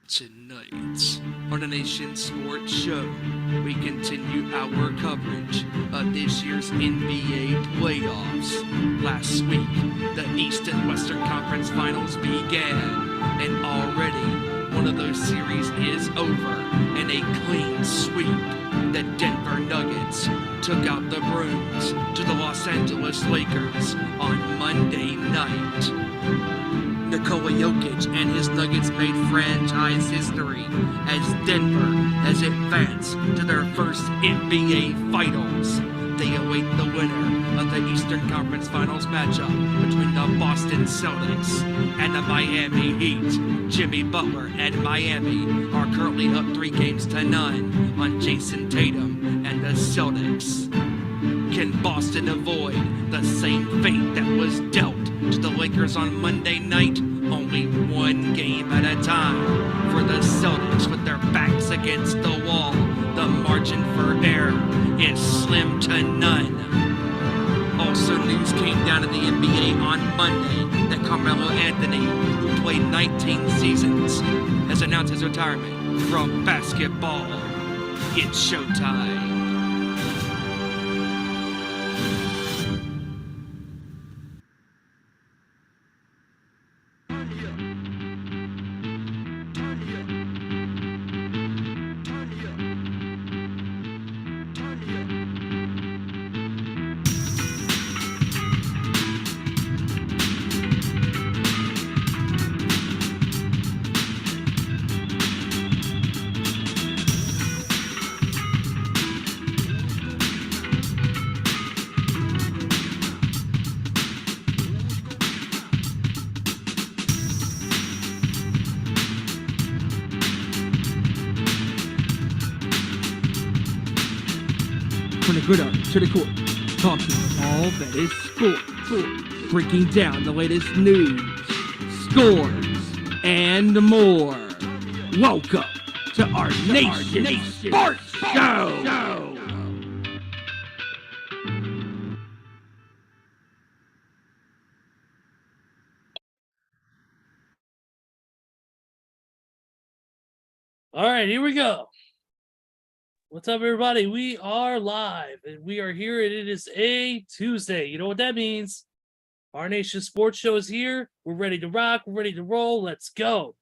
Tonight, on the Nation Sports Show, we continue our coverage of this year's NBA playoffs. Last week, the East and Western Conference Finals began, and already one of those series is over in a clean sweep. The Denver Nuggets took out the brooms to the Los Angeles Lakers on Monday night. Nikola Jokic and his Nuggets made franchise history as Denver has advanced to their first NBA Finals. They await the winner of the Eastern Conference Finals matchup between the Boston Celtics and the Miami Heat. Jimmy Butler and Miami are currently up 3-0 on Jason Tatum and the Celtics. Can Boston avoid the same fate that was dealt to the Lakers on Monday night? Only one game at a time for the Celtics with their backs against the wall. The margin for error is slim to none. Also, news came down to the NBA on Monday that Carmello Anthony, who played 19 seasons, has announced his retirement from basketball. It's showtime. From the gridiron to the court, talking all that is sport, breaking down the latest news, scores, and more. Welcome to our Nation Sports Show. All right, here we go. What's up, everybody? We are live, and we are here, and it is a Tuesday. You know what that means. Our Nation Sports Show is here. We're ready to rock. We're ready to roll. Let's go.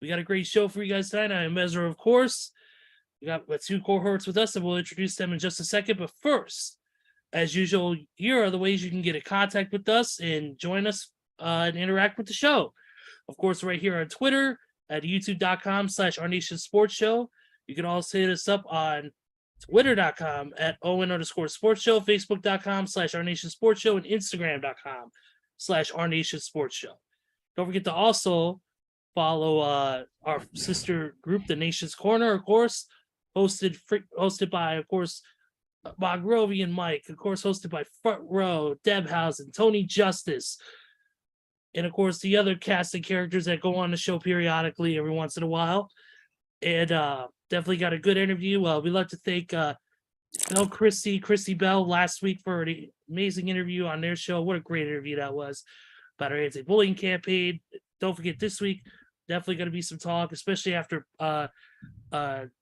We got a great show for you guys tonight. I am Ezra, of course. We got two cohorts with us, and we'll introduce them in just a second. But first, as usual, here are the ways you can get in contact with us and join us and interact with the show. Of course, right here on Twitter at youtube.com/Our Nation Sports Show. You can also hit us up on twitter.com at ON_sports show, facebook.com/Our Nation Sports Show, and instagram.com/Our Nation Sports Show. Don't forget to also follow our sister group, The Nation's Corner, of course, hosted by, of course, Mogrovi and Mike, of course, hosted by Front Row, Deb Housen, Tony Justice, and of course the other casting characters that go on the show periodically every once in a while. And definitely got a good interview. We'd like to thank Christy Bell last week for an amazing interview on their show. What a great interview that was about our anti-bullying campaign. Don't forget, this week definitely going to be some talk, especially after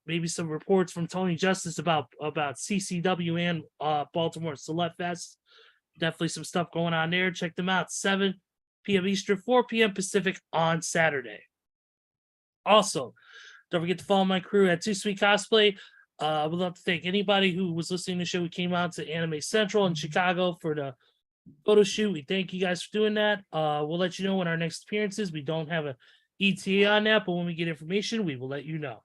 maybe some reports from Tony Justice about CCW and Baltimore Select Fest. Definitely some stuff going on there. Check them out. 7 p.m. Eastern, 4 p.m. Pacific on Saturday. Also, don't forget to follow my crew at Too Sweet Cosplay. We'd love to thank anybody who was listening to the show. We came out to Anime Central in Chicago for the photo shoot. We thank you guys for doing that. We'll let you know when our next appearance is. We don't have a ETA on that, but when we get information, we will let you know.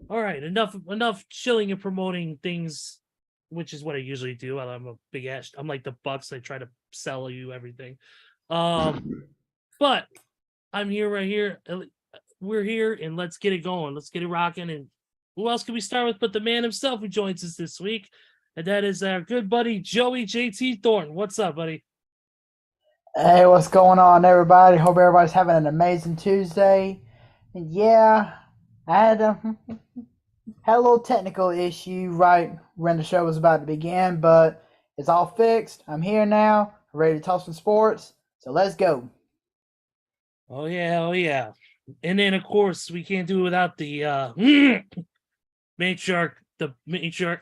All right, enough chilling and promoting things, which is what I usually do. I'm a big ass. I'm like the Bucks. I try to sell you everything. But I'm here right here. We're here, and let's get it going. Let's get it rocking. And who else can we start with but the man himself who joins us this week? And that is our good buddy, Joey JT Thornton. What's up, buddy? Hey, what's going on, everybody? Hope everybody's having an amazing Tuesday. And yeah, I had a little technical issue right when the show was about to begin, but it's all fixed. I'm here now, ready to talk some sports. So let's go. Oh, yeah. And then, of course, we can't do it without the matriarch,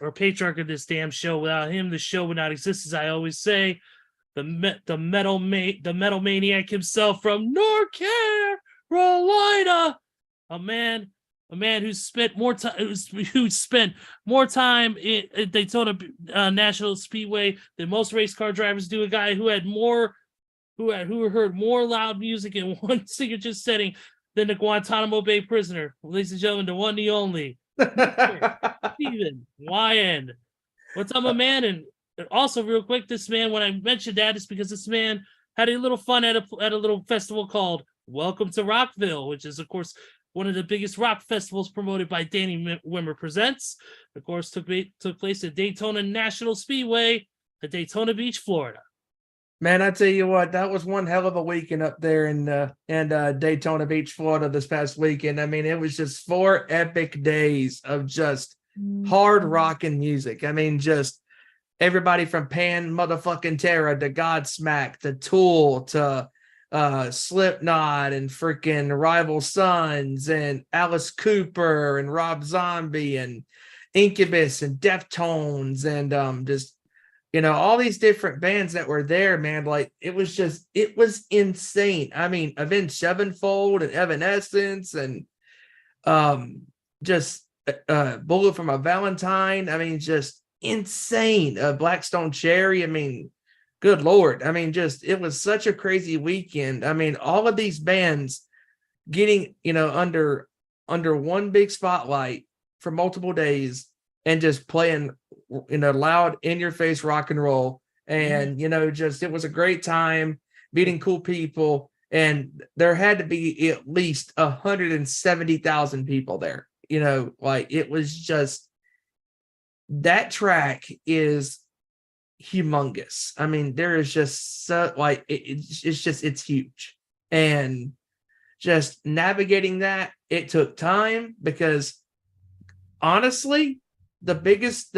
or patriarch of this damn show. Without him, the show would not exist, as I always say. The metal maniac himself from North Carolina, a man who spent more time at Daytona National Speedway than most race car drivers do. A guy who heard more loud music in one signature setting than the Guantanamo Bay prisoner. Ladies and gentlemen, the one, the only, Stephen Wyand. What's up, my man? And also, real quick, this man, when I mentioned that, is because this man had a little fun at a little festival called Welcome to Rockville, which is, of course, one of the biggest rock festivals promoted by Danny Wimmer Presents. Of course, took place at Daytona National Speedway at Daytona Beach, Florida. Man, I tell you what, that was one hell of a weekend up there in Daytona Beach, Florida this past weekend. I mean, it was just 4 epic days of just hard rocking music. I mean, just everybody from Pan motherfucking Terra to Godsmack to Tool to Slipknot and freaking Rival Sons and Alice Cooper and Rob Zombie and Incubus and Deftones and just, you know, all these different bands that were there, man. Like, it was insane. I mean, Avenged Sevenfold and Evanescence and just Bullet from a Valentine. I mean, just insane. Blackstone Cherry. I mean, good Lord. I mean, just, it was such a crazy weekend. I mean, all of these bands getting, you know, under one big spotlight for multiple days and just playing, you know, loud in your face rock and roll. And, you know, just, it was a great time meeting cool people. And there had to be at least 170,000 people there, you know, like, it was just, that track is humongous. I mean, there is just so, like, it's huge. And just navigating that, it took time, because honestly, the biggest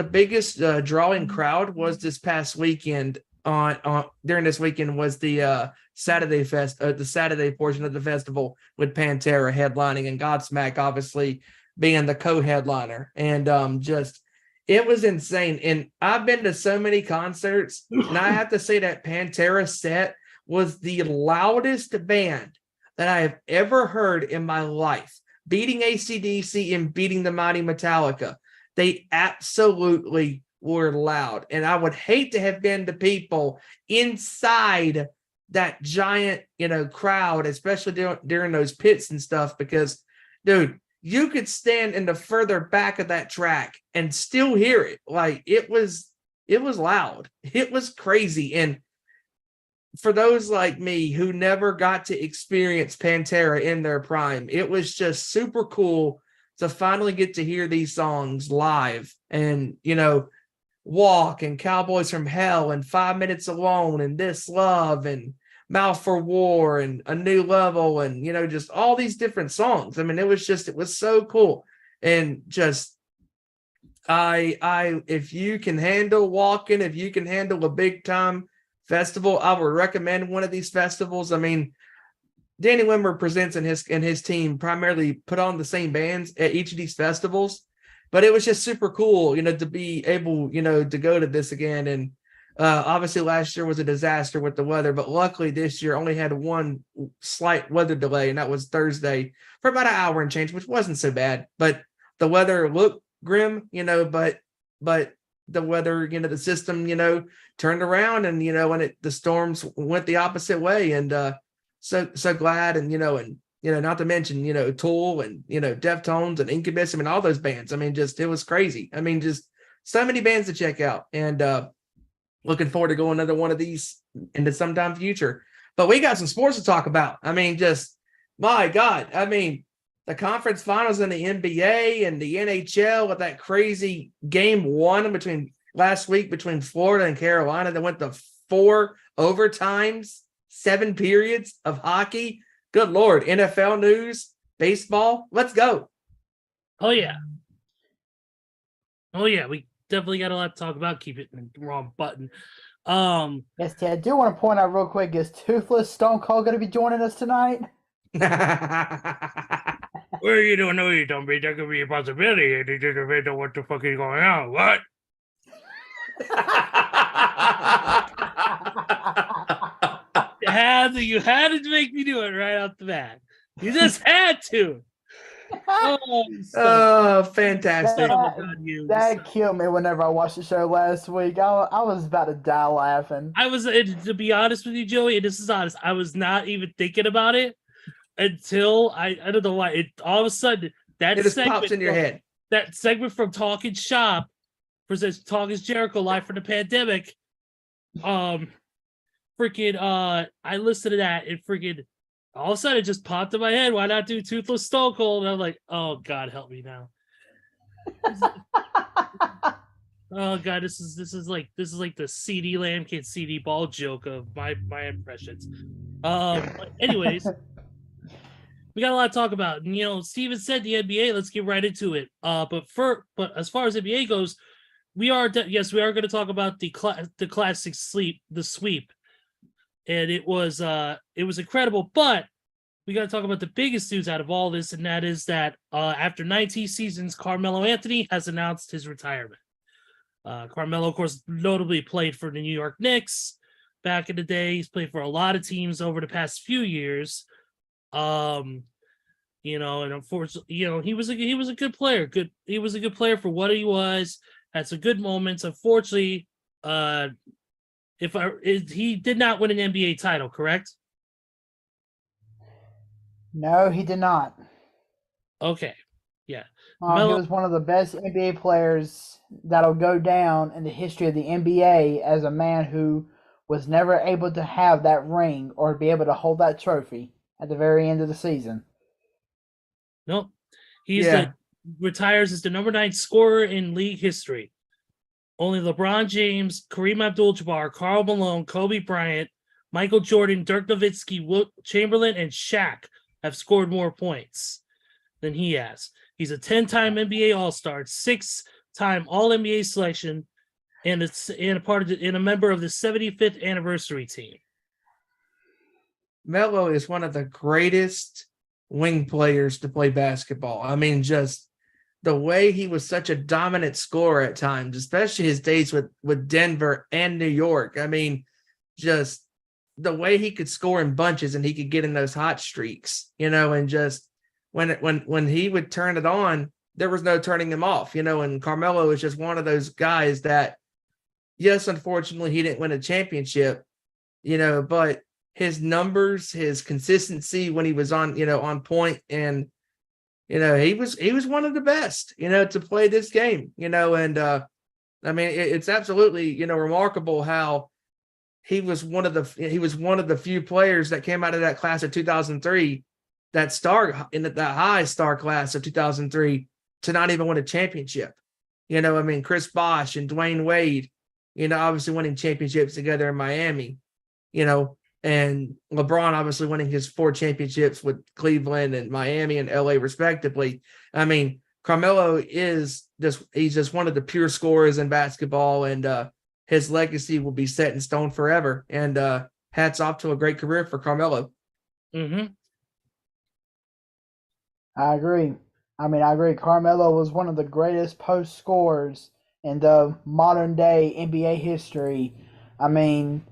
drawing crowd was this past weekend during this weekend was the Saturday the Saturday portion of the festival with Pantera headlining and Godsmack obviously being the co-headliner. And just, it was insane. And I've been to so many concerts, and I have to say that Pantera set was the loudest band that I have ever heard in my life, beating AC/DC and beating the mighty Metallica. They absolutely were loud. And I would hate to have been the people inside that giant, you know, crowd, especially during those pits and stuff, because, dude, you could stand in the further back of that track and still hear it. Like, it was loud. It was crazy. And for those like me who never got to experience Pantera in their prime, it was just super cool to finally get to hear these songs live. And, you know, Walk and Cowboys from Hell and 5 Minutes Alone and This Love and Mouth for War and A New Level and, you know, just all these different songs. I mean, it was so cool. And just, if you can handle walking, if you can handle a big time festival, I would recommend one of these festivals. I mean, Danny Wimmer Presents and his team primarily put on the same bands at each of these festivals, but it was just super cool, you know, to be able, you know, to go to this again. And obviously last year was a disaster with the weather, but luckily this year only had one slight weather delay, and that was Thursday for about an hour and change, which wasn't so bad. But the weather looked grim, you know, but the weather, you know, the system, you know, turned around, and, you know, when the storms went the opposite way. And so glad. And, you know, not to mention, you know, Tool and, you know, Deftones and Incubus. I mean, all those bands. I mean, just, it was crazy. I mean, just so many bands to check out. And looking forward to going another one of these into sometime future. But we got some sports to talk about. I mean, just, my God. I mean, the conference finals in the NBA and the NHL with that crazy game 1 last week between Florida and Carolina that went to 4 overtimes, 7 periods of hockey. Good Lord. NFL news, baseball. Let's go. Oh, yeah. We definitely got a lot to talk about. Keep it in the wrong button. Yes, I do want to point out real quick, is Toothless Stone Cold going to be joining us tonight? Well, you don't know, you don't that could be a possibility. And you just don't know what the fuck is going on. What? You had to make me do it right off the bat. You just had to. Oh, fantastic. That killed me whenever I watched the show last week. I was about to die laughing. I was, to be honest with you, Joey, and this is honest, I was not even thinking about it until I don't know why. It all of a sudden that it just pops in your head. That segment from Talking Shop versus Talking Jericho live for the pandemic. I listened to that and freaking all of a sudden it just popped in my head. Why not do Toothless Stone Cold? And I'm like, oh God, help me now. Oh God, this is like the CD Lamb Kid CD Ball joke of my impressions. But anyways, we got a lot to talk about. And, you know, Steven said the NBA. Let's get right into it. But as far as NBA goes, we are going to talk about the classic sweep, and it was incredible. But we got to talk about the biggest news out of all this, and that is that after 19 seasons, Carmello Anthony has announced his retirement. Carmello, of course, notably played for the New York Knicks back in the day. He's played for a lot of teams over the past few years. And unfortunately, he was a good player. He was a good player for what he was. Had some good moments. Unfortunately, he did not win an NBA title, correct? No, he did not. Okay, yeah. He was one of the best NBA players that'll go down in the history of the NBA as a man who was never able to have that ring or be able to hold that trophy at the very end of the season. Nope. Retires as the number 9 scorer in league history. Only LeBron James, Kareem Abdul-Jabbar, Karl Malone, Kobe Bryant, Michael Jordan, Dirk Nowitzki, Wilt Chamberlain, and Shaq have scored more points than he has. He's a 10-time NBA All-Star, 6-time All-NBA selection, and a member of the 75th anniversary team. Melo is one of the greatest wing players to play basketball. I mean, just the way he was such a dominant scorer at times, especially his days with Denver and New York. I mean, just the way he could score in bunches and he could get in those hot streaks, and just when he would turn it on, there was no turning him off, and Carmelo is just one of those guys that, yes, unfortunately he didn't win a championship, but his numbers, his consistency when he was on point, and he was one of the best, to play this game, and I mean it's absolutely remarkable how he was one of the few players that came out of that class of 2003, that high star class of 2003, to not even win a championship. I mean, Chris Bosh and Dwayne Wade, obviously winning championships together in Miami, and LeBron obviously winning his 4 championships with Cleveland and Miami and LA respectively. I mean, Carmelo he's just one of the pure scorers in basketball, and his legacy will be set in stone forever. And hats off to a great career for Carmelo. Mm-hmm. I agree. Carmelo was one of the greatest post scorers in the modern day NBA history. I mean,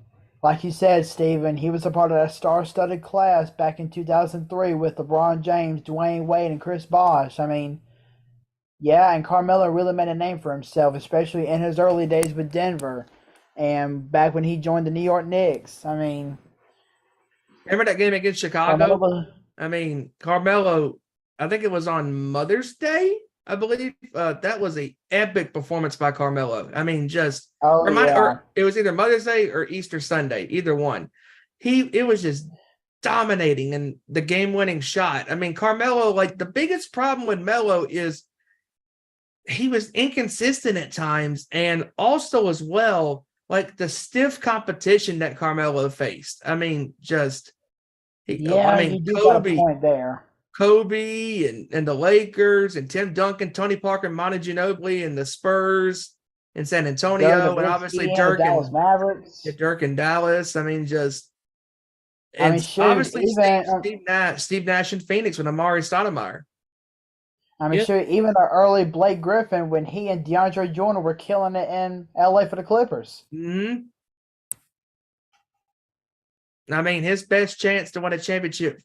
like you said, Steven, he was a part of that star-studded class back in 2003 with LeBron James, Dwayne Wade, and Chris Bosh. I mean, yeah, and Carmelo really made a name for himself, especially in his early days with Denver and back when he joined the New York Knicks. I mean, remember that game against Chicago? Carmelo, I think it was on Mother's Day, I believe. That was an epic performance by Carmelo. I mean, just or it was either Mother's Day or Easter Sunday, either one. It was just dominating, and the game-winning shot. I mean, Carmelo, like, the biggest problem with Melo is he was inconsistent at times, and also as well, like, the stiff competition that Carmelo faced. I mean, just you do got a point there. Kobe and the Lakers and Tim Duncan, Tony Parker, Manu Ginobili, and the Spurs in San Antonio, and obviously Dirk and Dallas. I mean, just I mean, It's shoot, obviously even Steve Nash in Phoenix with Amari Stoudemire. Yeah. even the early Blake Griffin when he and DeAndre Jordan were killing it in LA for the Clippers. Hmm. I mean, his best chance to win a championship,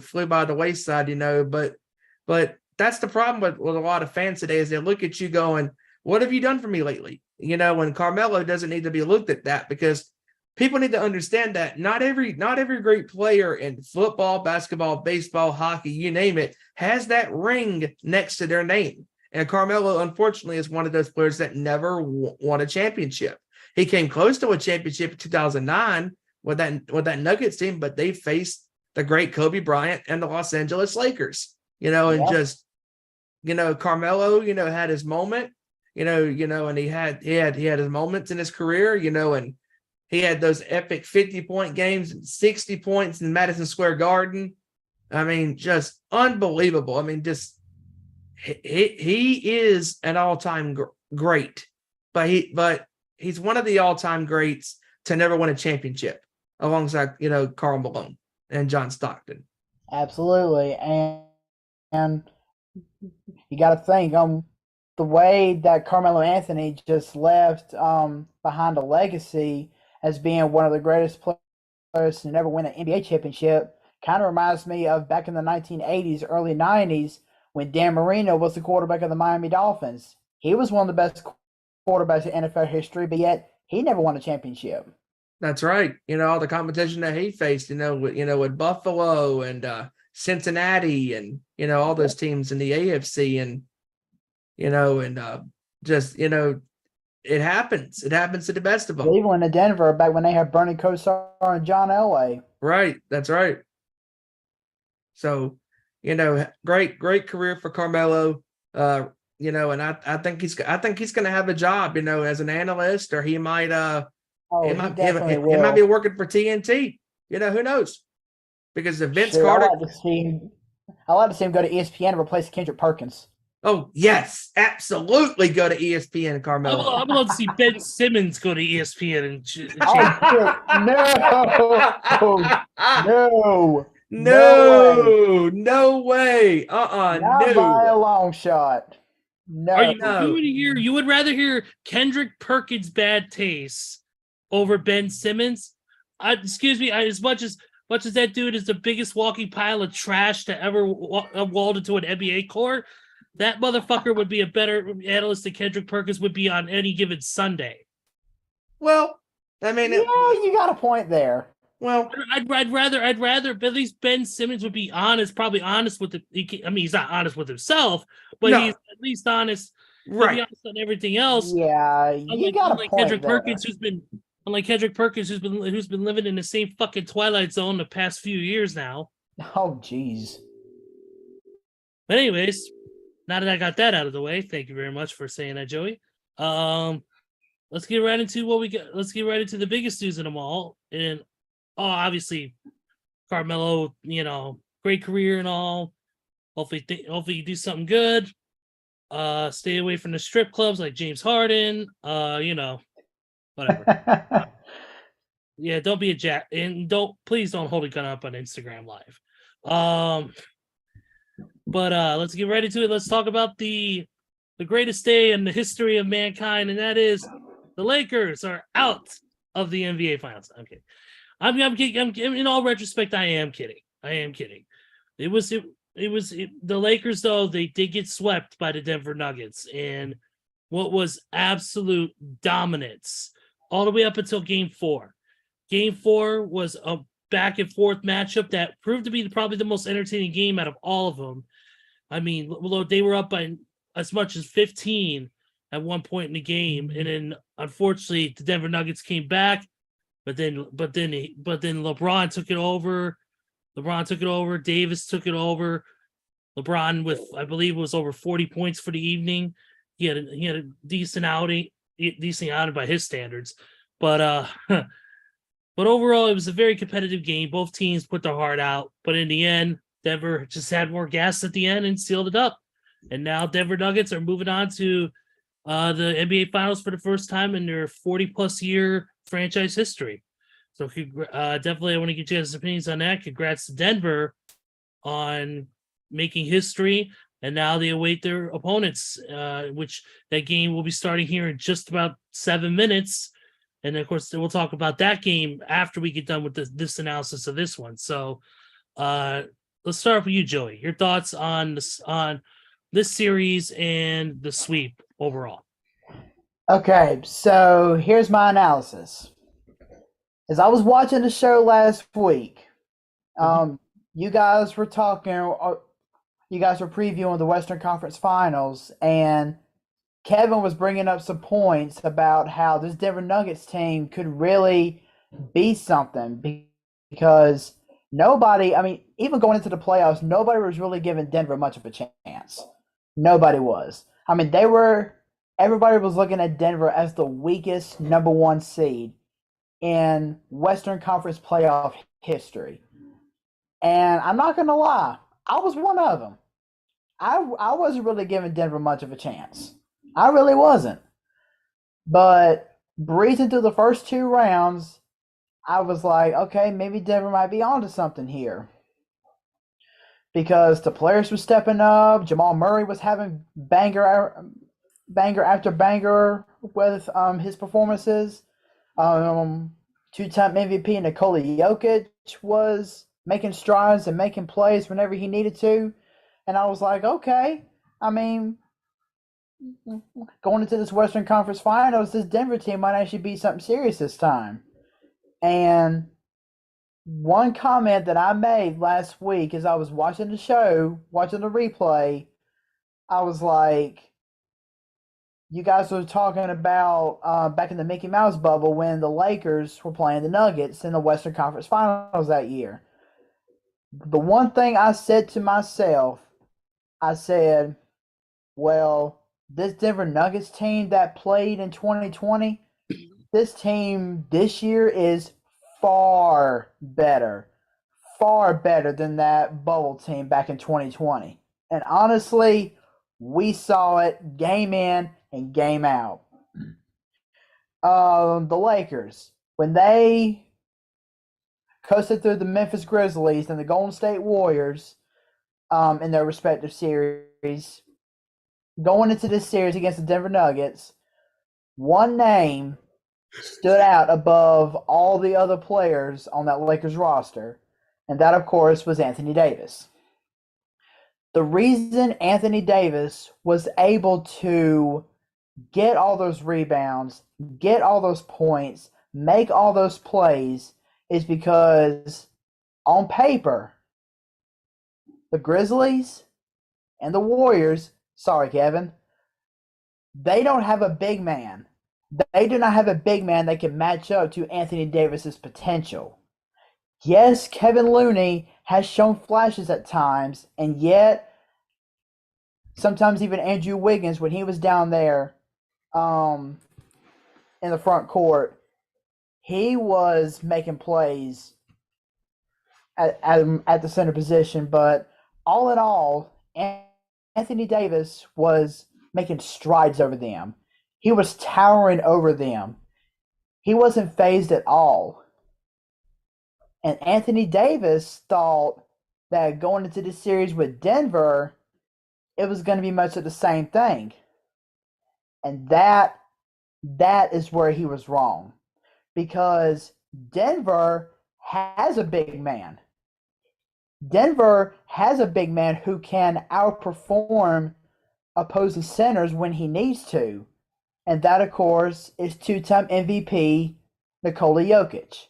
flew by the wayside, but that's the problem with a lot of fans today is they look at you going, what have you done for me lately? When Carmello doesn't need to be looked at that because people need to understand that not every great player in football, basketball, baseball, hockey, you name it, has that ring next to their name. And Carmello, unfortunately, is one of those players that never won a championship. He came close to a championship in 2009 with that Nuggets team, but they faced the great Kobe Bryant and the Los Angeles Lakers, and just, Carmelo, had his moment, and he had his moments in his career, and he had those epic 50-point games and 60 points in Madison Square Garden. I mean, just unbelievable. I mean, just he is an all-time great, but he's one of the all-time greats to never win a championship alongside, Karl Malone and John Stockton. Absolutely, and you got to think the way that Carmelo Anthony just left behind a legacy as being one of the greatest players to never win an NBA championship kind of reminds me of back in the 1980s, early 90s when Dan Marino was the quarterback of the Miami Dolphins. He was one of the best quarterbacks in NFL history, but yet he never won a championship. That's right. All the competition that he faced, with Buffalo and Cincinnati and, all those teams in the AFC and, just, it happens. It happens to the best of them. Cleveland and Denver back when they had Bernie Kosar and John Elway. Right. That's right. So, great career for Carmelo. And I think he's going to have a job, as an analyst, or he might he definitely will. He might be working for TNT. Who knows? Because if Vince Carter, I'd like to see him go to ESPN and replace Kendrick Perkins. Oh yes, absolutely. Go to ESPN, Carmelo. I'm about to see Ben Simmons go to ESPN and No way. Not by a long shot. No. You would rather hear Kendrick Perkins' bad taste over Ben Simmons? Excuse me, as much as that dude is the biggest walking pile of trash to ever walled into an NBA court, that motherfucker would be a better analyst than Kendrick Perkins would be on any given Sunday. Well, I mean, you got a point there. Well, I'd rather, but at least Ben Simmons would be probably honest with he's not honest with himself, but he's at least honest, right? Honest on everything else. Yeah, you got a point Kendrick there. Perkins, unlike Kendrick Perkins, who's been living in the same fucking Twilight Zone the past few years now. Oh, jeez. But anyways, now that I got that out of the way, thank you very much for saying that, Joey. Let's get right into what we got. Let's get right into the biggest news of them all. And obviously, Carmelo, great career and all. Hopefully you do something good. Stay away from the strip clubs like James Harden. Whatever. Yeah, don't be a jack, and please don't hold a gun up on Instagram Live. But let's get right into it. Let's talk about the greatest day in the history of mankind, and that is the Lakers are out of the NBA Finals. I'm kidding. I'm kidding. In all retrospect, I am kidding. It was the Lakers, though. They did get swept by the Denver Nuggets, and what was absolute dominance all the way up until Game 4. Game 4 was a back and forth matchup that proved to be probably the most entertaining game out of all of them. I mean, they were up by as much as 15 at one point in the game, and then unfortunately the Denver Nuggets came back, but then LeBron took it over. Davis took it over. LeBron with, I believe, was over 40 points for the evening. He had a decent outing by his standards, but overall it was a very competitive game. Both teams put their heart out, but in the end, Denver just had more gas at the end and sealed it up. And now Denver Nuggets are moving on to the NBA Finals for the first time in their 40-plus year franchise history. So definitely, I want to get you guys' opinions on that. Congrats to Denver on making history, and now they await their opponents, which that game will be starting here in just about 7 minutes. And of course, we'll talk about that game after we get done with this analysis of this one. So let's start with you, Joey. Your thoughts on this series and the sweep overall. Okay, so here's my analysis. As I was watching the show last week, you guys were previewing the Western Conference Finals, and Kevin was bringing up some points about how this Denver Nuggets team could really be something because nobody, I mean, even going into the playoffs, nobody was really giving Denver much of a chance. Nobody was. I mean, everybody was looking at Denver as the weakest number 1 seed in Western Conference playoff history. And I'm not going to lie, I was one of them. I wasn't really giving Denver much of a chance. I really wasn't. But breezing through the first 2 rounds, I was like, okay, maybe Denver might be onto something here. Because the players were stepping up. Jamal Murray was having banger after banger with his performances. 2-time MVP Nikola Jokic was making strides and making plays whenever he needed to. And I was like, okay, I mean, going into this Western Conference Finals, this Denver team might actually be something serious this time. And one comment that I made last week as I was watching the show, watching the replay, I was like, you guys were talking about back in the Mickey Mouse bubble when the Lakers were playing the Nuggets in the Western Conference Finals that year. The one thing I said to myself, I said, well, this Denver Nuggets team that played in 2020, this team this year is far better than that bubble team back in 2020. And honestly, we saw it game in and game out. The Lakers, when they coasted through the Memphis Grizzlies and the Golden State Warriors in their respective series, going into this series against the Denver Nuggets, one name stood out above all the other players on that Lakers roster, and that, of course, was Anthony Davis. The reason Anthony Davis was able to get all those rebounds, get all those points, make all those plays is because on paper, the Grizzlies and the Warriors, sorry, Kevin, they don't have a big man. They do not have a big man that can match up to Anthony Davis's potential. Yes, Kevin Looney has shown flashes at times, and yet sometimes even Andrew Wiggins, when he was down there in the front court, he was making plays at the center position. But all in all, Anthony Davis was making strides over them. He was towering over them. He wasn't fazed at all. And Anthony Davis thought that going into this series with Denver, it was going to be much of the same thing. And that is where he was wrong. Because Denver has a big man. Denver has a big man who can outperform opposing centers when he needs to. And that, of course, is 2-time MVP Nikola Jokic.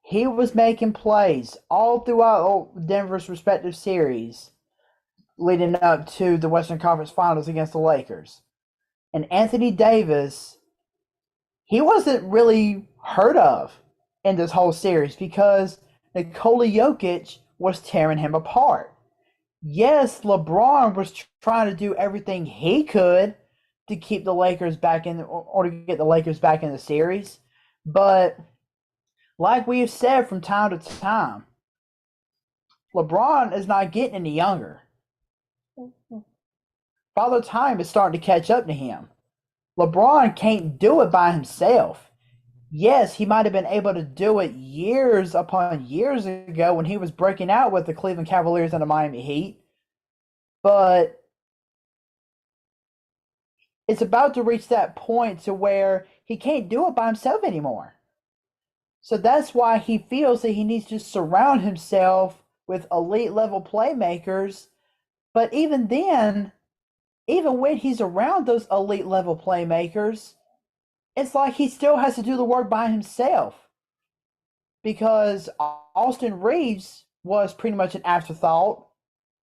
He was making plays all throughout Denver's respective series leading up to the Western Conference Finals against the Lakers. And Anthony Davis, he wasn't really heard of in this whole series because Nikola Jokic was tearing him apart. Yes, LeBron was trying to do everything he could to keep the Lakers back in, or to get the Lakers back in the series. But like we have said from time to time, LeBron is not getting any younger. Father Time is starting to catch up to him. LeBron can't do it by himself. yes, he might have been able to do it years upon years ago when he was breaking out with the Cleveland Cavaliers and the Miami Heat. But it's about to reach that point to where he can't do it by himself anymore. So that's why he feels that he needs to surround himself with elite level playmakers. But even then, even when he's around those elite level playmakers, it's like he still has to do the work by himself. Because Austin Reeves was pretty much an afterthought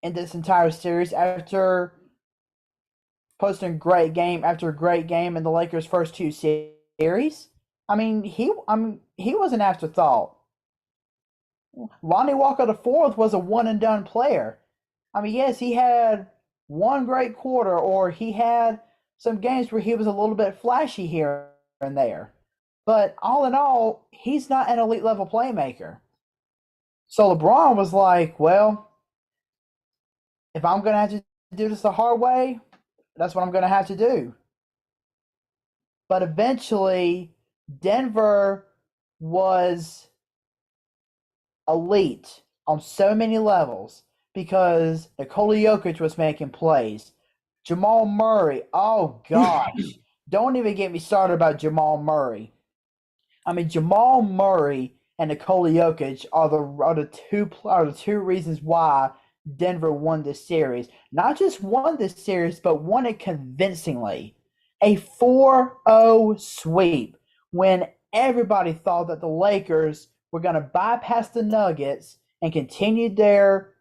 in this entire series after posting great game after great game in the Lakers' first two series. He was an afterthought. Lonnie Walker IV was a one and done player. Yes, he had one great quarter, or he had some games where he was a little bit flashy here and there. But all in all, he's not an elite level playmaker. So LeBron was like, well, if I'm going to have to do this the hard way, that's what I'm going to have to do. But eventually, Denver was elite on so many levels because Nikola Jokic was making plays. Jamal Murray, oh gosh, don't even get me started about Jamal Murray. Jamal Murray and Nikola Jokic are the two reasons why Denver won this series. Not just won this series, but won it convincingly. A 4-0 sweep when everybody thought that the Lakers were going to bypass the Nuggets and continue their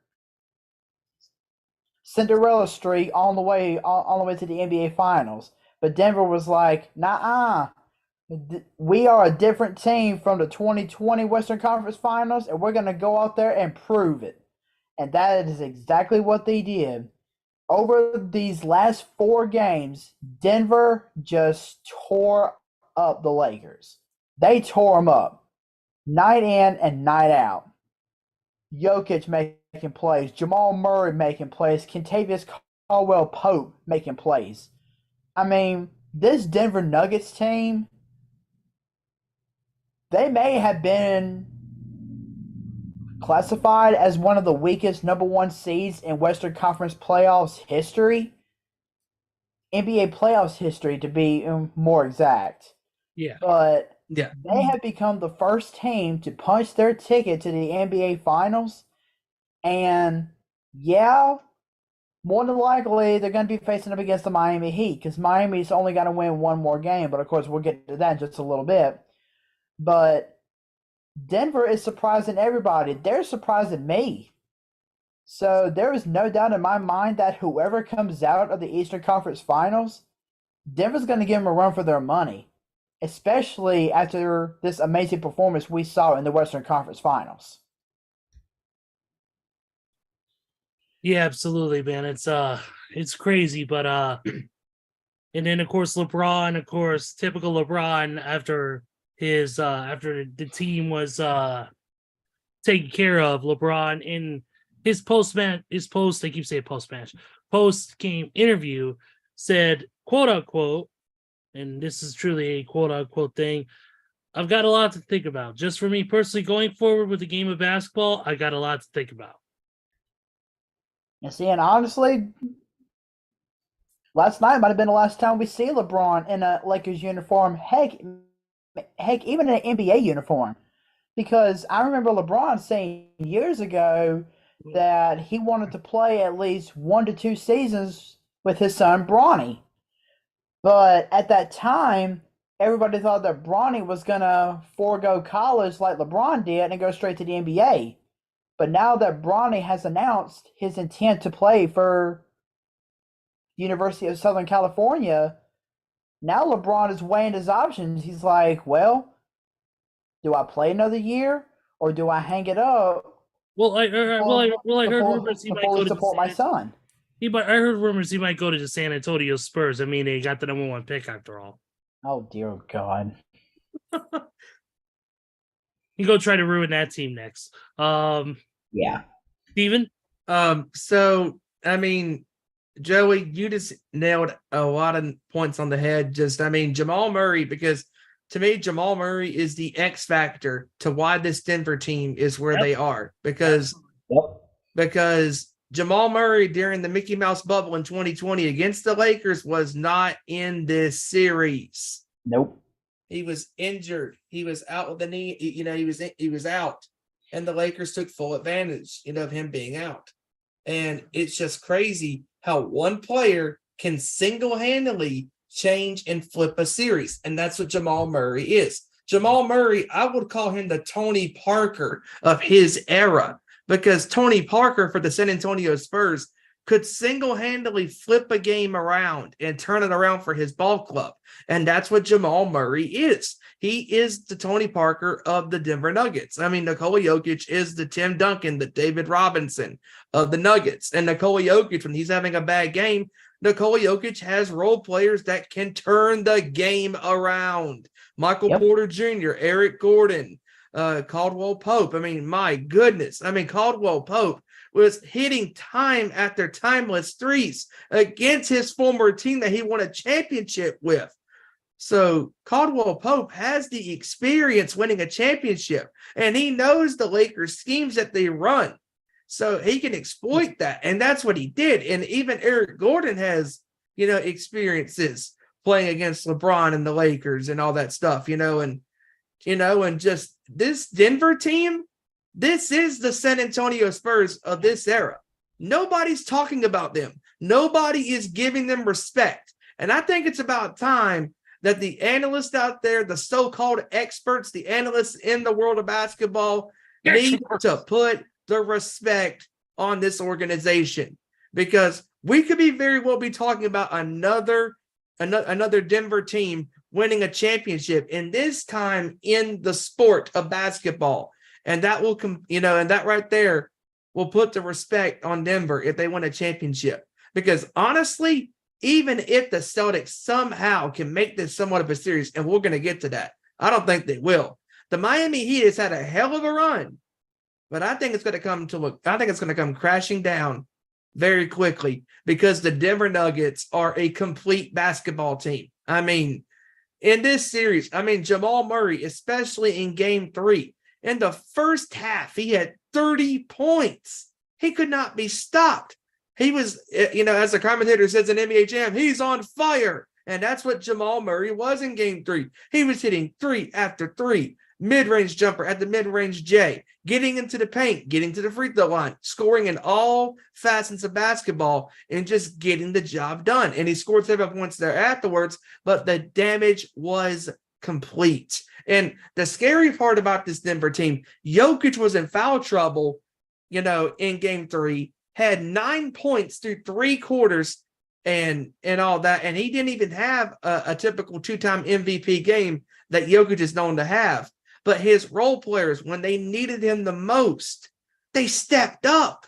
Cinderella streak all the way to the NBA Finals. But Denver was like, nah, we are a different team from the 2020 Western Conference Finals, and we're going to go out there and prove it. And that is exactly what they did. Over these last 4 games, Denver just tore up the Lakers. They tore them up, night in and night out. Jokic making plays, Jamal Murray making plays, Kentavious Caldwell-Pope making plays. This Denver Nuggets team, they may have been classified as one of the weakest number 1 seeds in Western Conference playoffs history. NBA playoffs history, to be more exact. Yeah. But Yeah. they have become the first team to punch their ticket to the NBA Finals. And yeah, more than likely they're going to be facing up against the Miami Heat because Miami's only got to win one more game. But of course, we'll get to that in just a little bit. But Denver is surprising everybody. They're surprising me. So there is no doubt in my mind that whoever comes out of the Eastern Conference Finals, Denver's going to give them a run for their money, especially after this amazing performance we saw in the Western Conference Finals. Yeah, absolutely, man. It's crazy, but and then of course LeBron, typical LeBron after the team was taken care of, LeBron in his post game interview said, quote unquote, and this is truly a quote unquote thing, I've got a lot to think about. Just for me personally, going forward with the game of basketball, I got a lot to think about. And see, and honestly, last night might have been the last time we see LeBron in a Lakers uniform. Heck, even in an NBA uniform. Because I remember LeBron saying years ago that he wanted to play at least 1 to 2 seasons with his son, Bronny. But at that time, everybody thought that Bronny was going to forego college like LeBron did and go straight to the NBA. But now that Bronny has announced his intent to play for University of Southern California, now LeBron is weighing his options. He's like, well, do I play another year or do I hang it up? Well, I heard rumors he might go to support my son. I heard rumors he might go to the San Antonio Spurs. They got the number 1 pick after all. Oh dear God. You go try to ruin that team next. Yeah. Steven? So Joey, you just nailed a lot of points on the head. Jamal Murray, because to me, Jamal Murray is the X factor to why this Denver team is where they are. Because Jamal Murray during the Mickey Mouse bubble in 2020 against the Lakers was not in this series. Nope. He was injured. He was out with the knee. He was out, and the Lakers took full advantage, of him being out. And it's just crazy how one player can single-handedly change and flip a series. And that's what Jamal Murray is. Jamal Murray, I would call him the Tony Parker of his era, because Tony Parker for the San Antonio Spurs could single-handedly flip a game around and turn it around for his ball club. And that's what Jamal Murray is. He is the Tony Parker of the Denver Nuggets. I mean, Nikola Jokic is the Tim Duncan, the David Robinson of the Nuggets. And Nikola Jokic, when he's having a bad game, Nikola Jokic has role players that can turn the game around. Michael Porter Jr., Eric Gordon, Caldwell Pope. I mean, my goodness. I mean, Caldwell Pope was hitting time after timeless threes against his former team that he won a championship with. So Caldwell Pope has the experience winning a championship, and he knows the Lakers schemes that they run. So he can exploit that, and that's what he did. And even Eric Gordon has, experiences playing against LeBron and the Lakers and all that stuff, and just this Denver team, this is the San Antonio Spurs of this era. Nobody's talking about them. Nobody is giving them respect. And I think it's about time that the analysts out there, the so-called experts, the analysts in the world of basketball, need to put the respect on this organization, because we could very well be talking about another Denver team winning a championship, and this time in the sport of basketball. And that will and that right there will put the respect on Denver if they win a championship. Because honestly, even if the Celtics somehow can make this somewhat of a series, and we're going to get to that, I don't think they will. The Miami Heat has had a hell of a run, but I think it's going to come crashing down very quickly, because the Denver Nuggets are a complete basketball team. I mean, in this series, Jamal Murray, especially in Game 3, in the first half, he had 30 points. He could not be stopped. He was, as the commentator says in NBA Jam, he's on fire. And that's what Jamal Murray was in Game 3. He was hitting 3 after 3, mid-range jumper at the mid-range J, getting into the paint, getting to the free throw line, scoring in all facets of basketball, and just getting the job done. And he scored 7 points there afterwards, but the damage was complete. And the scary part about this Denver team, Jokic was in foul trouble, in Game 3, had 9 points through 3 quarters and all that. And he didn't even have a typical 2-time MVP game that Jokic is known to have. But his role players, when they needed him the most, they stepped up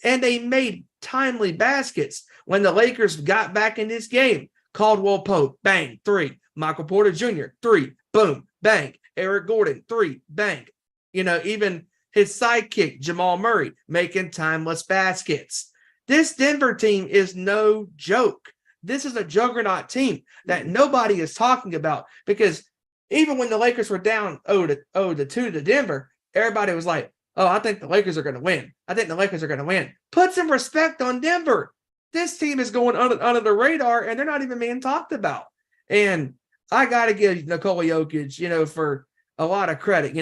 and they made timely baskets. When the Lakers got back in this game, Caldwell Pope, bang, 3. Michael Porter Jr., 3, boom, bang. Eric Gordon, 3, bang. Even his sidekick, Jamal Murray, making timeless baskets. This Denver team is no joke. This is a juggernaut team that nobody is talking about, because even when the Lakers were down 0-2 to Denver, everybody was like, oh, I think the Lakers are going to win. I think the Lakers are going to win. Put some respect on Denver. This team is going under the radar, and they're not even being talked about. And I got to give Nikola Jokic, for a lot of credit.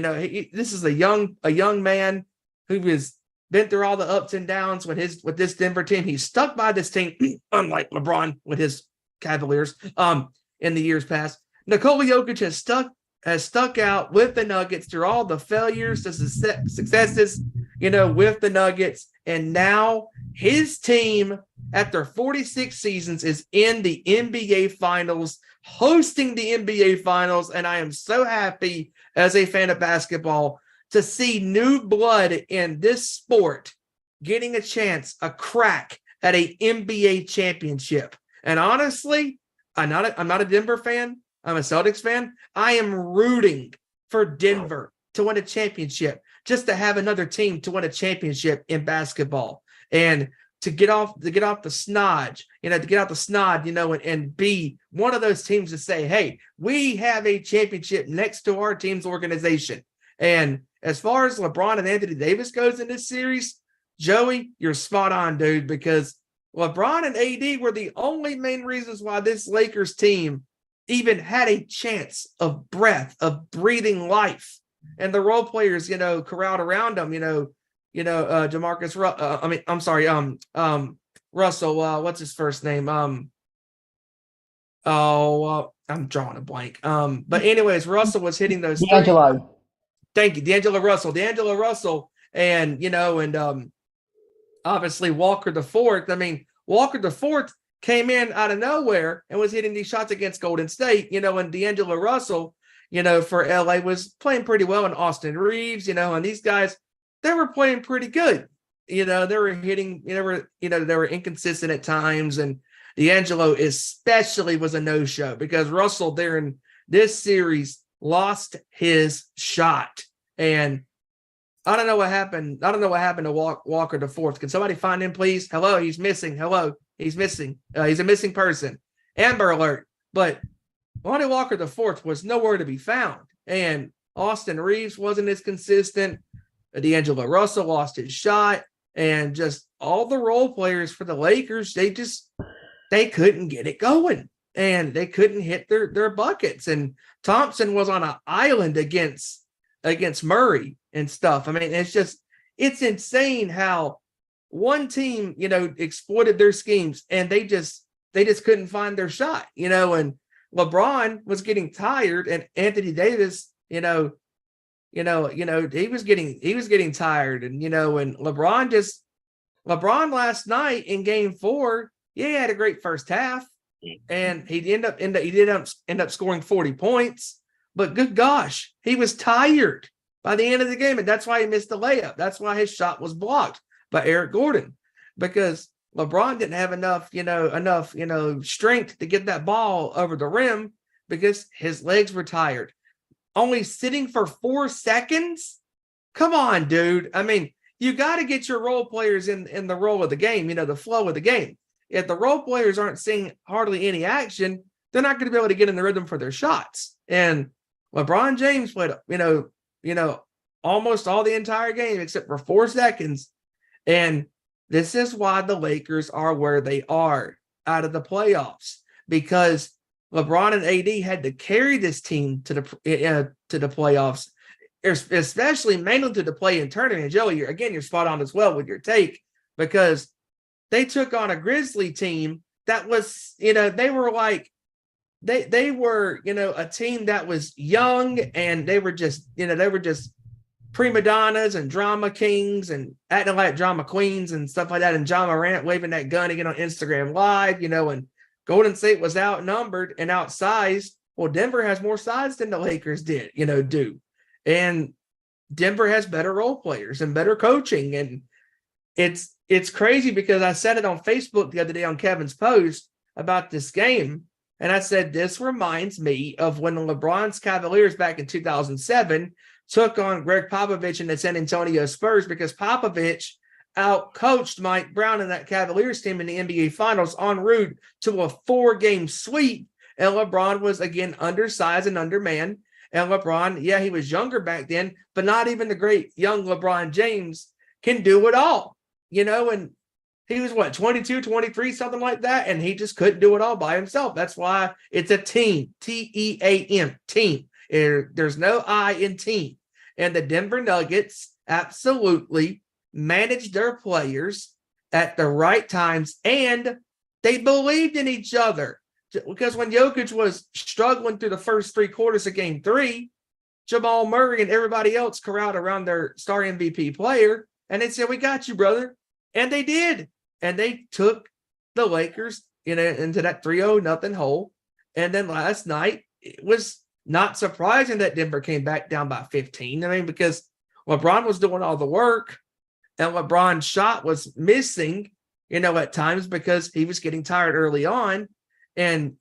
This is a young man who has been through all the ups and downs with this Denver team. He's stuck by this team, unlike LeBron with his Cavaliers in the years past. Nikola Jokic has stuck out with the Nuggets through all the failures, the successes, with the Nuggets. And now his team, after 46 seasons, is in the NBA Finals, hosting the NBA Finals. And I am so happy as a fan of basketball to see new blood in this sport getting a crack at an NBA championship. And honestly, I'm not a Denver fan. I'm a Celtics fan. I am rooting for Denver to win a championship, just to have another team to win a championship in basketball. And to get off the snodge, to get out the snod, and be one of those teams to say, hey, we have a championship next to our team's organization. And as far as LeBron and Anthony Davis goes in this series, Joey, you're spot on, dude, because LeBron and AD were the only main reasons why this Lakers team even had a chance of breath, of breathing life. And the role players, corralled around them, Jamarcus, Russell, what's his first name? I'm drawing a blank. But anyways, Russell was hitting those. D'Angelo. Thank you, D'Angelo Russell. And, obviously Walker the Fourth. I mean, Walker the Fourth came in out of nowhere and was hitting these shots against Golden State, and D'Angelo Russell, for LA was playing pretty well, and Austin Reeves, and these guys, they were playing pretty good. They were hitting, they were inconsistent at times. And D'Angelo especially was a no-show because Russell there in this series lost his shot. And I don't know what happened. I don't know what happened to Walker the Fourth. Can somebody find him, please? Hello, he's missing. Hello, he's missing. He's a missing person. Amber alert. But Lonnie Walker the Fourth was nowhere to be found. And Austin Reeves wasn't as consistent. D'Angelo Russell lost his shot, and just all the role players for the Lakers, they couldn't get it going, and they couldn't hit their buckets. And Thompson was on an island against Murray and stuff. I mean, it's insane how one team, exploited their schemes, and they just couldn't find their shot, and LeBron was getting tired, and Anthony Davis, he was getting tired. And, and LeBron last night in game 4, he had a great first half, and he did end up scoring 40 points, but good gosh, he was tired by the end of the game. And that's why he missed the layup. That's why his shot was blocked by Eric Gordon, because LeBron didn't have enough strength to get that ball over the rim because his legs were tired. Only sitting for 4 seconds? Come on, dude. I mean, you got to get your role players in the role of the game, the flow of the game. If the role players aren't seeing hardly any action, they're not going to be able to get in the rhythm for their shots. And LeBron James played, almost all the entire game except for 4 seconds. And this is why the Lakers are where they are out of the playoffs, because LeBron and AD had to carry this team to the playoffs, especially mainly to the play-in tournament. And Joey, you're spot on as well with your take, because they took on a Grizzly team that was, they were a team that was young, and they were just prima donnas and drama kings and acting like drama queens and stuff like that. And John Morant waving that gun again on Instagram Live, and Golden State was outnumbered and outsized. Well, Denver has more size than the Lakers do. And Denver has better role players and better coaching. And it's crazy, because I said it on Facebook the other day on Kevin's post about this game. And I said, this reminds me of when the LeBron's Cavaliers back in 2007 took on Greg Popovich and the San Antonio Spurs, because Popovich out-coached Mike Brown and that Cavaliers team in the NBA Finals en route to a 4-game sweep. And LeBron was, again, undersized and undermanned. And LeBron, he was younger back then, but not even the great young LeBron James can do it all, and he was 22, 23, something like that. And he just couldn't do it all by himself. That's why it's a team, T-E-A-M, team. There's no I in team. And the Denver Nuggets absolutely managed their players at the right times, and they believed in each other. Because when Jokic was struggling through the first 3 quarters of game 3, Jamal Murray and everybody else corralled around their star MVP player, and they said, "We got you, brother." And they did. And they took the Lakers into that 3-0 hole. And then last night, it was not surprising that Denver came back down by 15. I mean, because LeBron was doing all the work, and LeBron's shot was missing, at times, because he was getting tired early on. And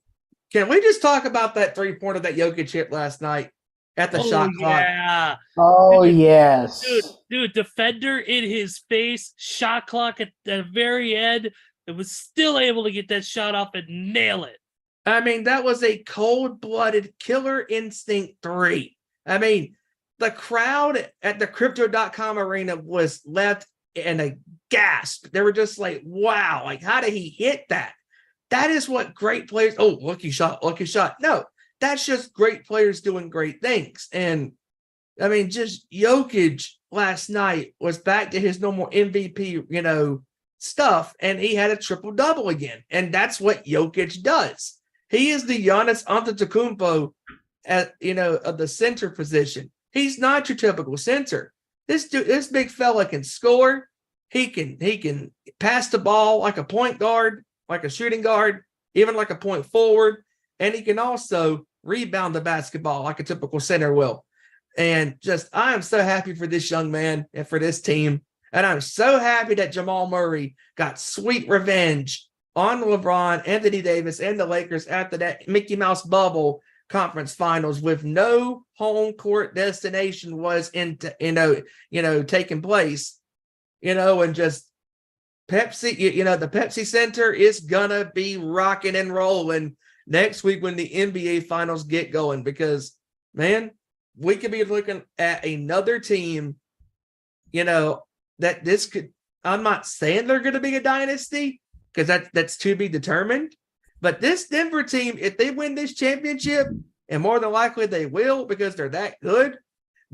can we just talk about that 3-pointer that Jokic hit last night? at the shot clock. Yeah. Oh, Dude, yes. Dude, defender in his face, shot clock at the very end, and was still able to get that shot off and nail it. I mean, that was a cold-blooded killer instinct 3. I mean, the crowd at the Crypto.com arena was left in a gasp. They were just like, wow, like, how did he hit that? That is what great players, oh, lucky shot, lucky shot. No, that's just great players doing great things. And I mean, just Jokic last night was back to his normal MVP, stuff, and he had a triple-double again. And that's what Jokic does. He is the Giannis Antetokounmpo of the center position. He's not your typical center. This big fella can score. He can pass the ball like a point guard, like a shooting guard, even like a point forward, and he can also rebound the basketball like a typical center will. And I am so happy for this young man and for this team. And I'm so happy that Jamal Murray got sweet revenge on LeBron, Anthony Davis, and the Lakers after that Mickey Mouse bubble conference finals with no home court destination was taking place, and just Pepsi, the Pepsi Center is gonna be rocking and rolling next week when the NBA finals get going, because man, we could be looking at another team, that this could, I'm not saying they're going to be a dynasty, because that's to be determined. But this Denver team, if they win this championship, and more than likely they will because they're that good,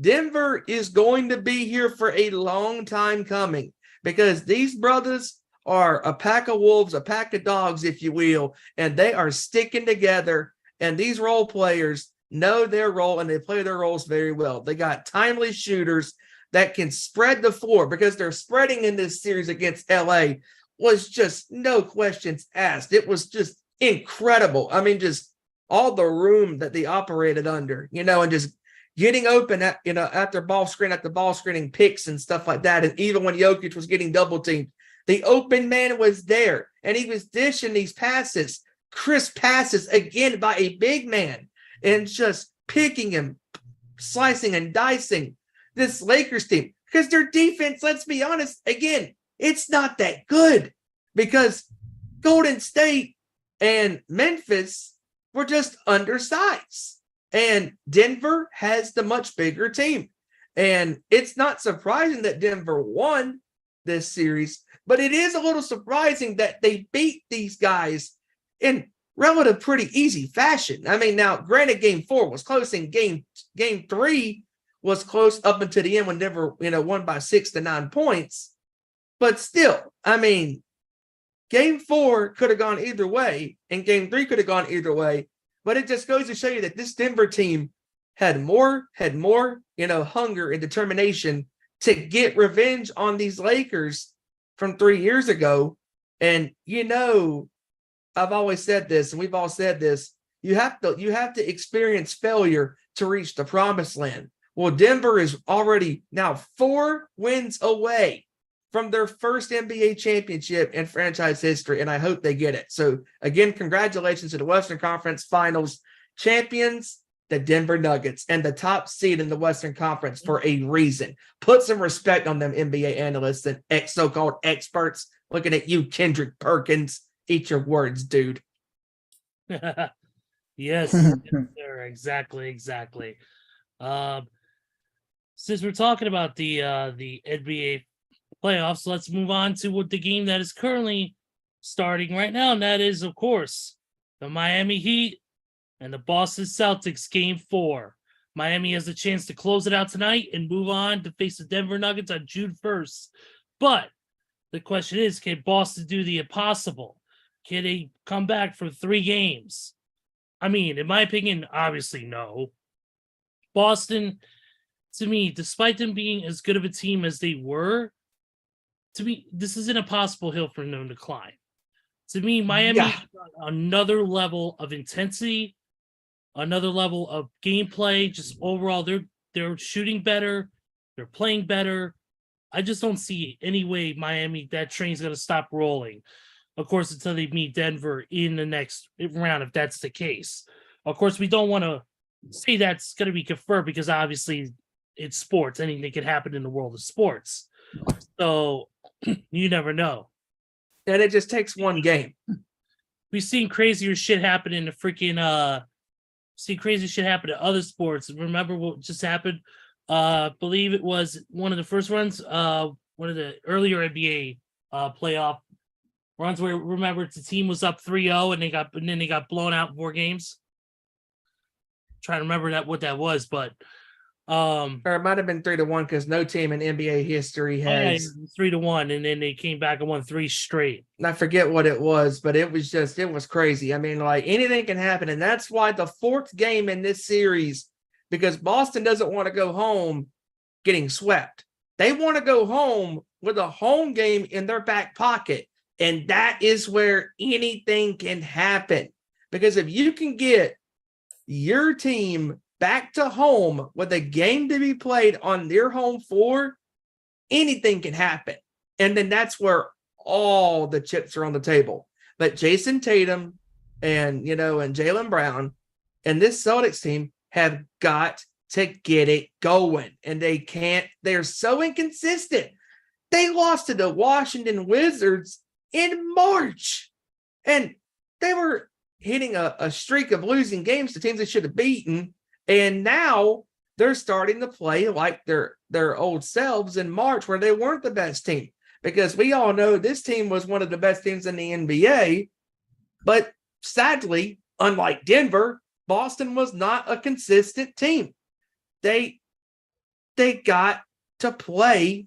Denver is going to be here for a long time coming, because these brothers are a pack of wolves, a pack of dogs, if you will, and they are sticking together. And these role players know their role, and they play their roles very well. They got timely shooters that can spread the floor, because they're spreading in this series against LA was just no questions asked. It was just incredible. I mean, just all the room that they operated under, and just getting open at, after ball screening picks and stuff like that. And even when Jokic was getting double teamed, the open man was there, and he was dishing these passes, crisp passes again by a big man, and just picking him, slicing and dicing this Lakers team, because their defense, let's be honest, again, it's not that good, because Golden State and Memphis were just undersized, and Denver has the much bigger team. And it's not surprising that Denver won this series, but it is a little surprising that they beat these guys in relative pretty easy fashion. I mean, now granted, game 4 was close, and game 3 was close up until the end when Denver, won by 6 to 9 points. But still, I mean, game 4 could have gone either way, and game 3 could have gone either way. But it just goes to show you that this Denver team had more, hunger and determination to get revenge on these Lakers from 3 years ago. And I've always said this, and we've all said this, you have to experience failure to reach the promised land. Well, Denver is already now 4 wins away from their first NBA championship in franchise history, and I hope they get it. So again, congratulations to the Western Conference Finals champions, the Denver Nuggets, and the top seed in the Western Conference for a reason. Put some respect on them NBA analysts and so-called experts. Looking at you, Kendrick Perkins. Eat your words, dude. Yes, sir. Exactly. Since we're talking about the NBA playoffs, let's move on to what the game that is currently starting right now, and that is, of course, the Miami Heat and the Boston Celtics game 4. Miami has a chance to close it out tonight and move on to face the Denver Nuggets on June 1st. But the question is, can Boston do the impossible? Can they come back for 3 games? I mean, in my opinion, obviously no. Boston, to me, despite them being as good of a team as they were, to me, this is an impossible hill for them to climb. To me, Miami is on another level of intensity, another level of gameplay. Just overall, they're shooting better, they're playing better. I just don't see any way Miami, that train's going to stop rolling. Of course, until they meet Denver in the next round, if that's the case. Of course, we don't want to say that's going to be confirmed because obviously it's sports. Anything can happen in the world of sports. So you never know. And it just takes one game. We've seen crazier shit happen in the freaking see crazy shit happen to other sports. Remember what just happened? Believe it was one of the first runs, one of the earlier NBA playoff runs where remember the team was up 3-0 and then they got blown out in 4 games. Trying to remember what that was, but or it might have been 3-1 because no team in NBA history has 3-1, and then they came back and won 3 straight. And I forget what it was, but it was crazy. I mean, like anything can happen. And that's why the 4th game in this series, because Boston doesn't want to go home getting swept. They want to go home with a home game in their back pocket. And that is where anything can happen. Because if you can get your team back to home with a game to be played on their home floor, anything can happen. And then that's where all the chips are on the table. But Jason Tatum and Jaylen Brown and this Celtics team have got to get it going. And they're so inconsistent. They lost to the Washington Wizards in March. And they were hitting a streak of losing games to teams they should have beaten. And now they're starting to play like their old selves in March where they weren't the best team. Because we all know this team was one of the best teams in the NBA. But sadly, unlike Denver, Boston was not a consistent team. They got to play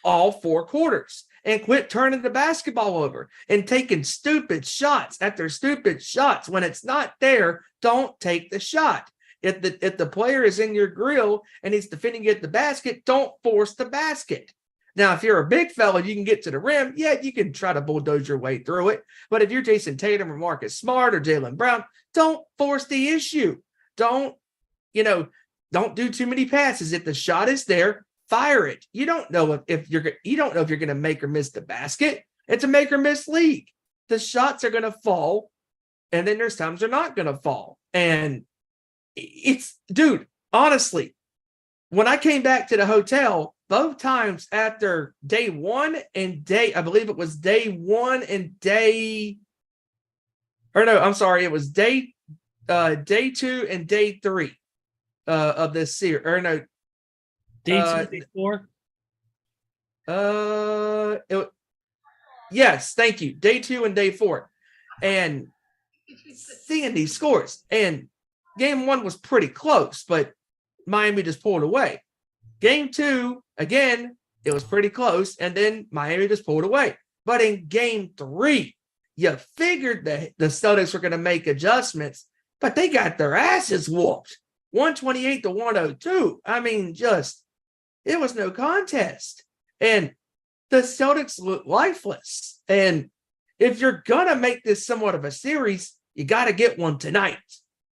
all 4 quarters and quit turning the basketball over and taking stupid shots after stupid shots. When it's not there, don't take the shot. If the player is in your grill and he's defending at the basket, don't force the basket. Now, if you're a big fella, you can get to the rim. Yeah, you can try to bulldoze your way through it. But if you're Jason Tatum or Marcus Smart or Jaylen Brown, don't force the issue. Don't do too many passes. If the shot is there, fire it. You don't know if you're going to make or miss the basket. It's a make or miss league. The shots are going to fall, and then there's times they're not going to fall. And honestly, when I came back to the hotel, both times after day 1 and it was day 2 and day 3 of this series. Or no, Day 2, day 4. Yes, thank you. Day 2 and day 4, and seeing these scores. And game 1 was pretty close, but Miami just pulled away. Game 2, again, it was pretty close, and then Miami just pulled away. But in game 3, you figured that the Celtics were going to make adjustments, but they got their asses whooped. 128-102. I mean, it was no contest. And the Celtics look lifeless. And if you're going to make this somewhat of a series, you got to get one tonight.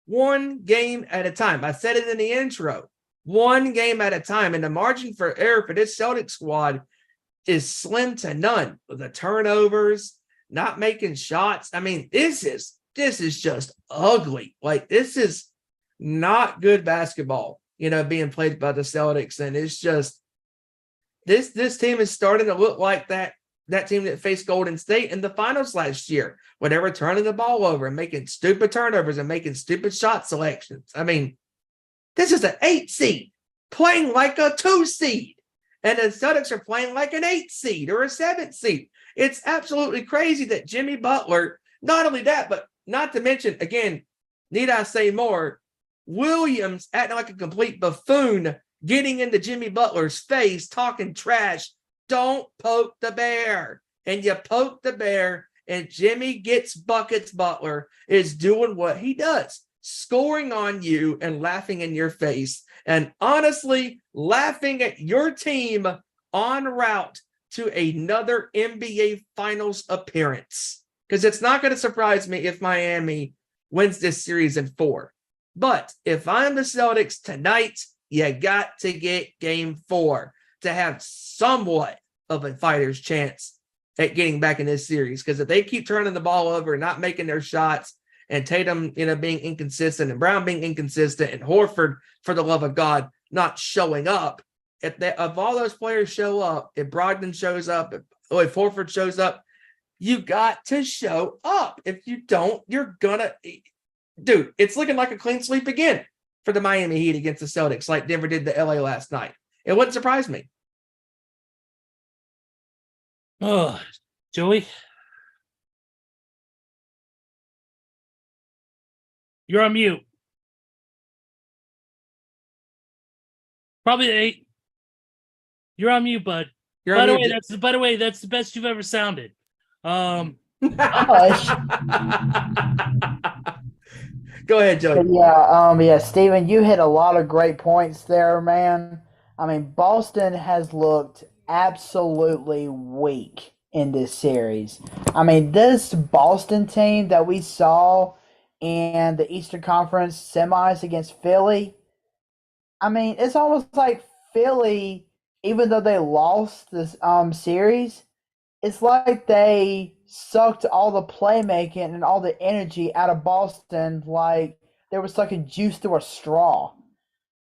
One game at a time. I said it in the intro. One game at a time. And the margin for error for this Celtics squad is slim to none. The turnovers, not making shots. I mean, this is just ugly. Like, this is not good basketball, being played by the Celtics. And it's just, this team is starting to look like that team that faced Golden State in the finals last year, when they were turning the ball over and making stupid turnovers and making stupid shot selections. I mean, this is an 8 seed playing like a 2 seed, and the Celtics are playing like an 8 seed or a 7 seed. It's absolutely crazy that Jimmy Butler, not only that, but not to mention, again, need I say more, Williams acting like a complete buffoon, getting into Jimmy Butler's face, talking trash. Don't poke the bear. And you poke the bear, and Jimmy gets buckets. Butler is doing what he does, scoring on you and laughing in your face. And honestly, laughing at your team en route to another NBA Finals appearance. Because it's not going to surprise me if Miami wins this series in 4. But if I'm the Celtics tonight, you got to get game 4 to have somewhat of a fighter's chance at getting back in this series. Because if they keep turning the ball over and not making their shots and Tatum, being inconsistent, and Brown being inconsistent, and Horford, for the love of God, not showing up. If all those players show up, if Brogdon shows up, if Horford shows up, you got to show up. If you don't, you're gonna, dude. It's looking like a clean sweep again for the Miami Heat against the Celtics, like Denver did to LA last night. It wouldn't surprise me. Oh, Joey, you're on mute. Probably 8. You're on mute, bud. By the way, that's the best you've ever sounded. Go ahead, Joey. Yeah, Steven, you hit a lot of great points there, man. I mean, Boston has looked absolutely weak in this series. I mean, this Boston team that we saw in the Eastern Conference semis against Philly, I mean, it's almost like Philly, even though they lost this series, it's like they sucked all the playmaking and all the energy out of Boston like they were sucking juice through a straw.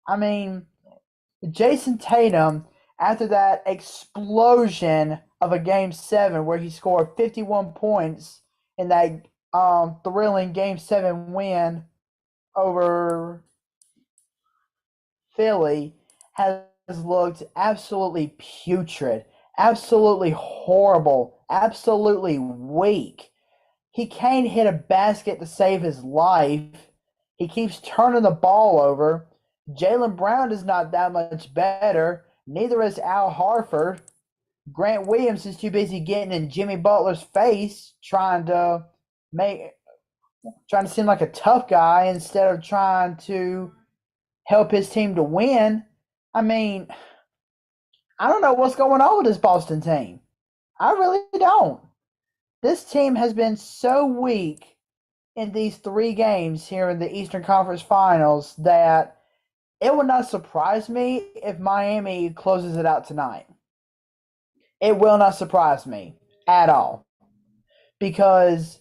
I mean, Jason Tatum, after that explosion of a Game 7 where he scored 51 points in that thrilling Game 7 win over Philly, has looked absolutely putrid, absolutely horrible, absolutely weak. He can't hit a basket to save his life. He keeps turning the ball over. Jaylen Brown is not that much better. Neither is Al Horford. Grant Williams is too busy getting in Jimmy Butler's face, trying to seem like a tough guy instead of trying to help his team to win. I mean, I don't know what's going on with this Boston team. I really don't. This team has been so weak in these 3 games here in the Eastern Conference Finals that it would not surprise me if Miami closes it out tonight. It will not surprise me at all. Because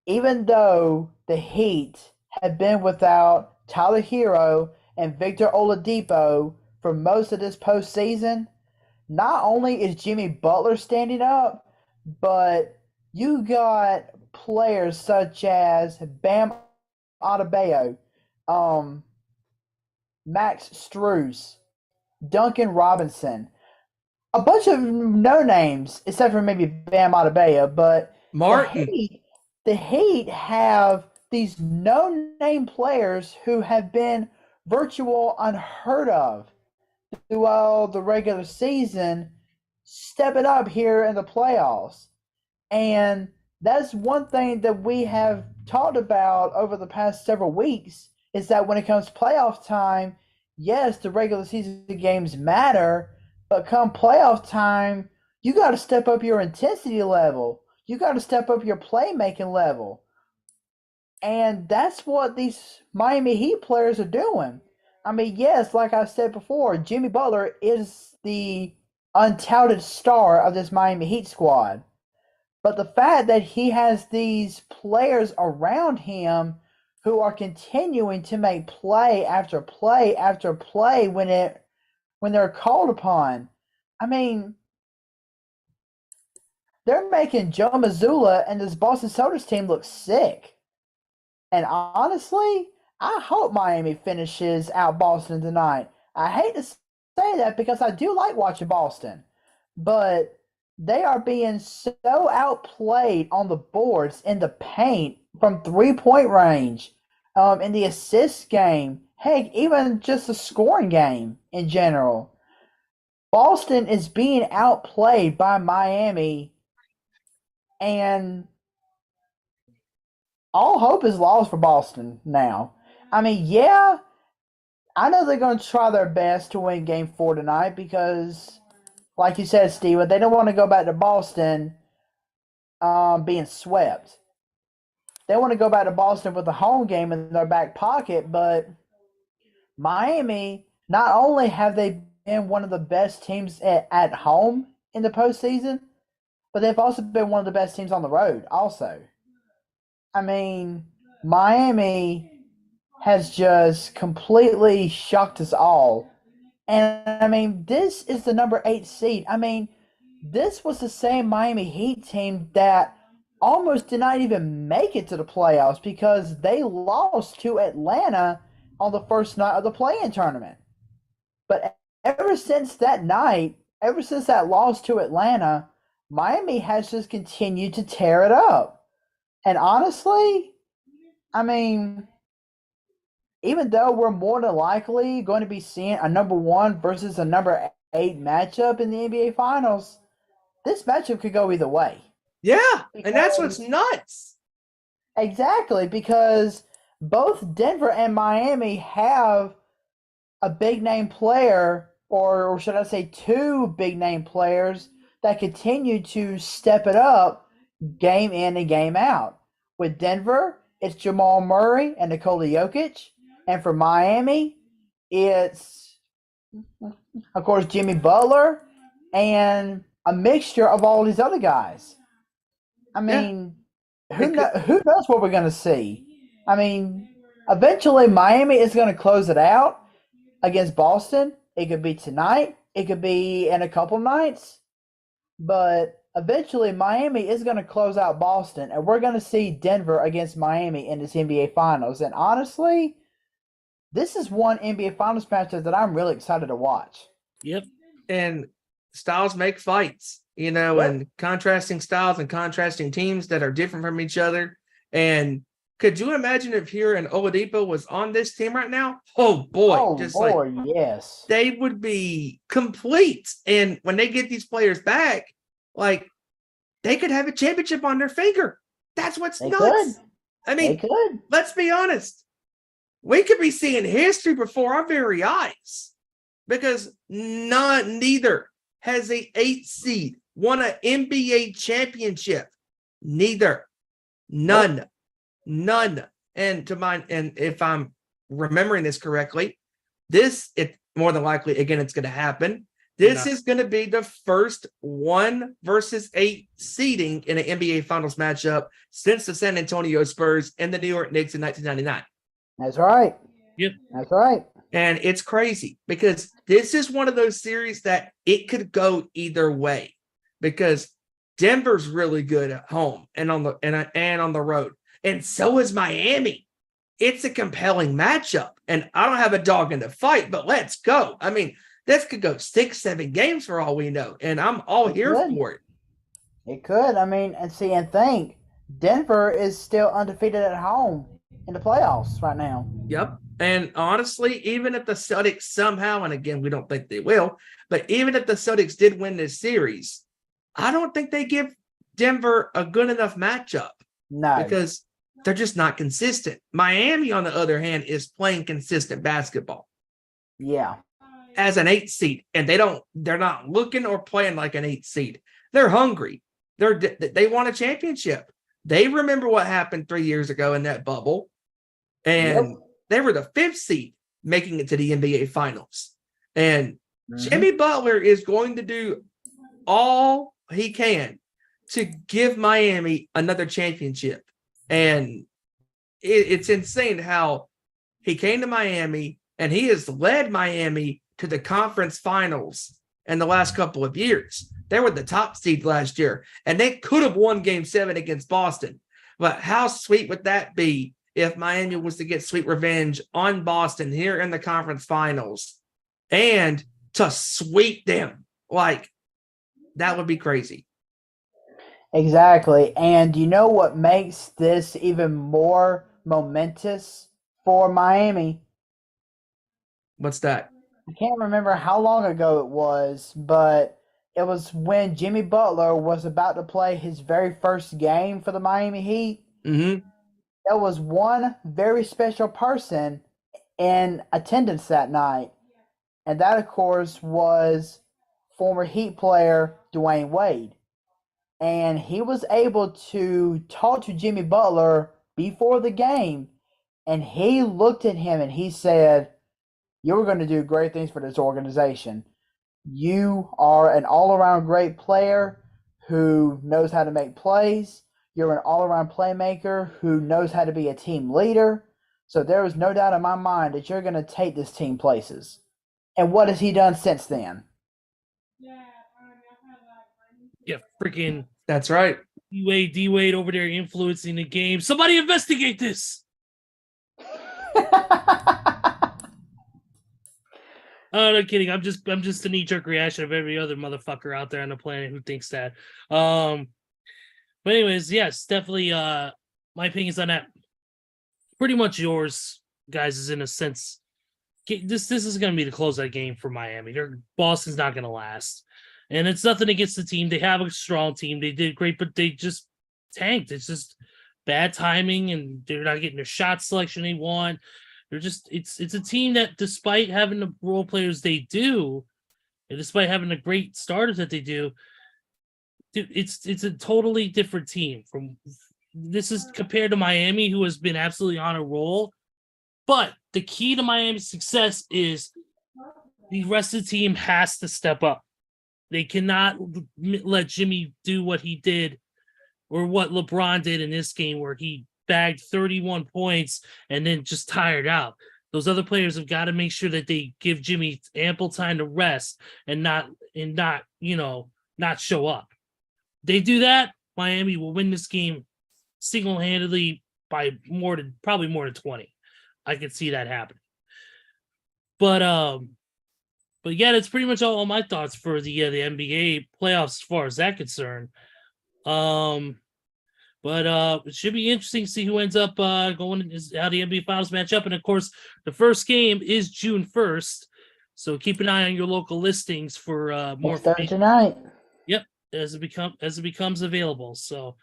even though the Heat have been without Tyler Hero and Victor Oladipo for most of this postseason, not only is Jimmy Butler standing up, but you got players such as Bam Adebayo, Max Strus, Duncan Robinson, a bunch of no names except for maybe Bam Adebayo, but Martin. The Heat have these no-name players who have been virtual unheard of throughout the regular season, stepping up here in the playoffs. And that's one thing that we have talked about over the past several weeks, is that when it comes to playoff time, yes, the regular season games matter, but come playoff time, you got to step up your intensity level. You got to step up your playmaking level. And that's what these Miami Heat players are doing. I mean, yes, like I said before, Jimmy Butler is the untouted star of this Miami Heat squad. But the fact that he has these players around him who are continuing to make play after play after play when they're called upon. I mean, they're making Joe Mazzulla and this Boston Celtics team look sick. And honestly, I hope Miami finishes out Boston tonight. I hate to say that because I do like watching Boston. But they are being so outplayed on the boards, in the paint, from three-point range, in the assist game, heck, even just the scoring game in general. Boston is being outplayed by Miami, and all hope is lost for Boston now. I mean, yeah, I know they're going to try their best to win Game 4 tonight because, like you said, Steven, they don't want to go back to Boston being swept. They want to go back to Boston with a home game in their back pocket, but Miami, not only have they been one of the best teams at home in the postseason, but they've also been one of the best teams on the road also. I mean, Miami has just completely shocked us all. And I mean, this is the number 8 seed. I mean, this was the same Miami Heat team that almost did not even make it to the playoffs because they lost to Atlanta on the first night of the play-in tournament. But ever since that night, ever since that loss to Atlanta, Miami has just continued to tear it up. And honestly, I mean, even though we're more than likely going to be seeing a number 1 versus a number 8 matchup in the NBA Finals, this matchup could go either way. Yeah, and that's what's nuts. Exactly, because both Denver and Miami have a big name player, or should I say 2 big name players that continue to step it up game in and game out. With Denver, it's Jamal Murray and Nikola Jokic. And for Miami, it's, of course, Jimmy Butler and a mixture of all these other guys. I mean, who knows what we're going to see? I mean, eventually Miami is going to close it out against Boston. It could be tonight. It could be in a couple nights. But eventually Miami is going to close out Boston, and we're going to see Denver against Miami in this NBA Finals. And honestly, this is one NBA Finals matchup that I'm really excited to watch. Yep. And styles make fights, you know, and contrasting styles and contrasting teams that are different from each other. And could you imagine if here and Oladipo was on this team right now? Oh boy, yes, they would be complete. And when they get these players back, like they could have a championship on their finger. That's what's nuts. I mean, let's be honest. We could be seeing history before our very eyes because neither has a 8 seed won an NBA championship. Neither. None. And if I'm remembering this correctly, it more than likely, again, it's going to happen. This is going to be the first 1 versus 8 seeding in an NBA Finals matchup since the San Antonio Spurs and the New York Knicks in 1999. That's right. Yep. That's right. And it's crazy because this is one of those series that it could go either way because Denver's really good at home and on the road. And so is Miami. It's a compelling matchup. And I don't have a dog in the fight, but let's go. I mean, this could go 6-7 games for all we know. And I'm all here for it. It could. I mean, and think Denver is still undefeated at home in the playoffs right now. Yep. And honestly, even if the Celtics somehow, and again, we don't think they will, but even if the Celtics did win this series, I don't think they give Denver a good enough matchup. No. Because they're just not consistent. Miami, on the other hand, is playing consistent basketball. Yeah. As an 8 seed, and they're not looking or playing like an 8 seed. They're hungry. They want a championship. They remember what happened 3 years ago in that bubble. And they were the 5th seed making it to the NBA Finals. And Jimmy Butler is going to do all he can to give Miami another championship. And it's insane how he came to Miami and he has led Miami to the conference finals in the last couple of years. They were the top seed last year, and they could have won Game 7 against Boston. But how sweet would that be if Miami was to get sweet revenge on Boston here in the conference finals and to sweep them? Like, that would be crazy. Exactly. And you know what makes this even more momentous for Miami? What's that? I can't remember how long ago it was, but it was when Jimmy Butler was about to play his very first game for the Miami Heat. Mm-hmm. There was one very special person in attendance that night, and that, of course, was former Heat player Dwayne Wade. And he was able to talk to Jimmy Butler before the game, and he looked at him and he said, "You're going to do great things for this organization. You are an all-around great player who knows how to make plays. You're an all-around playmaker who knows how to be a team leader. So there is no doubt in my mind that you're going to take this team places. And what has he done since then? Yeah, freaking That's right. D Wade over there influencing the game. Somebody investigate this. Oh, no kidding. I'm just a knee-jerk reaction of every other motherfucker out there on the planet who thinks that. But anyways, yes, definitely my opinions on that. Pretty much yours, guys, is in a sense. This is gonna be the closeout game for Miami. Boston's not gonna last. And it's nothing against the team. They have a strong team. They did great, but they just tanked. It's just bad timing, and they're not getting the shot selection they want. They're just it's a team that, despite having the role players they do, and despite having the great starters that they do, it's a totally different team. This is compared to Miami, who has been absolutely on a roll. But the key to Miami's success is the rest of the team has to step up. They cannot let Jimmy do what he did, or what LeBron did in this game, where he bagged 31 points and then just tired out. Those other players have got to make sure that they give Jimmy ample time to rest and not show up. They do that, Miami will win this game single-handedly by probably more than 20. I could see that happening. But yeah, that's pretty much all my thoughts for the NBA playoffs as far as that concerned. But it should be interesting to see who ends up going, how the NBA finals match up. And of course, the first game is June 1st. So keep an eye on your local listings for more Thursday night. Yep, as it becomes available. So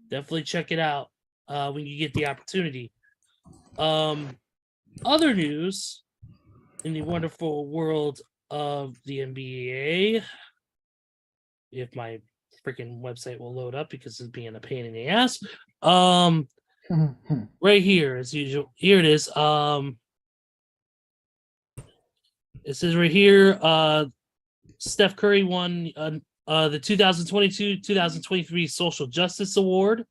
definitely check it out when you get the opportunity. Other news in the wonderful world of the NBA, if my freaking website will load up because it's being a pain in the ass. Right here, as usual. Here it is. It says right here, Steph Curry won the 2022-2023 Social Justice Award,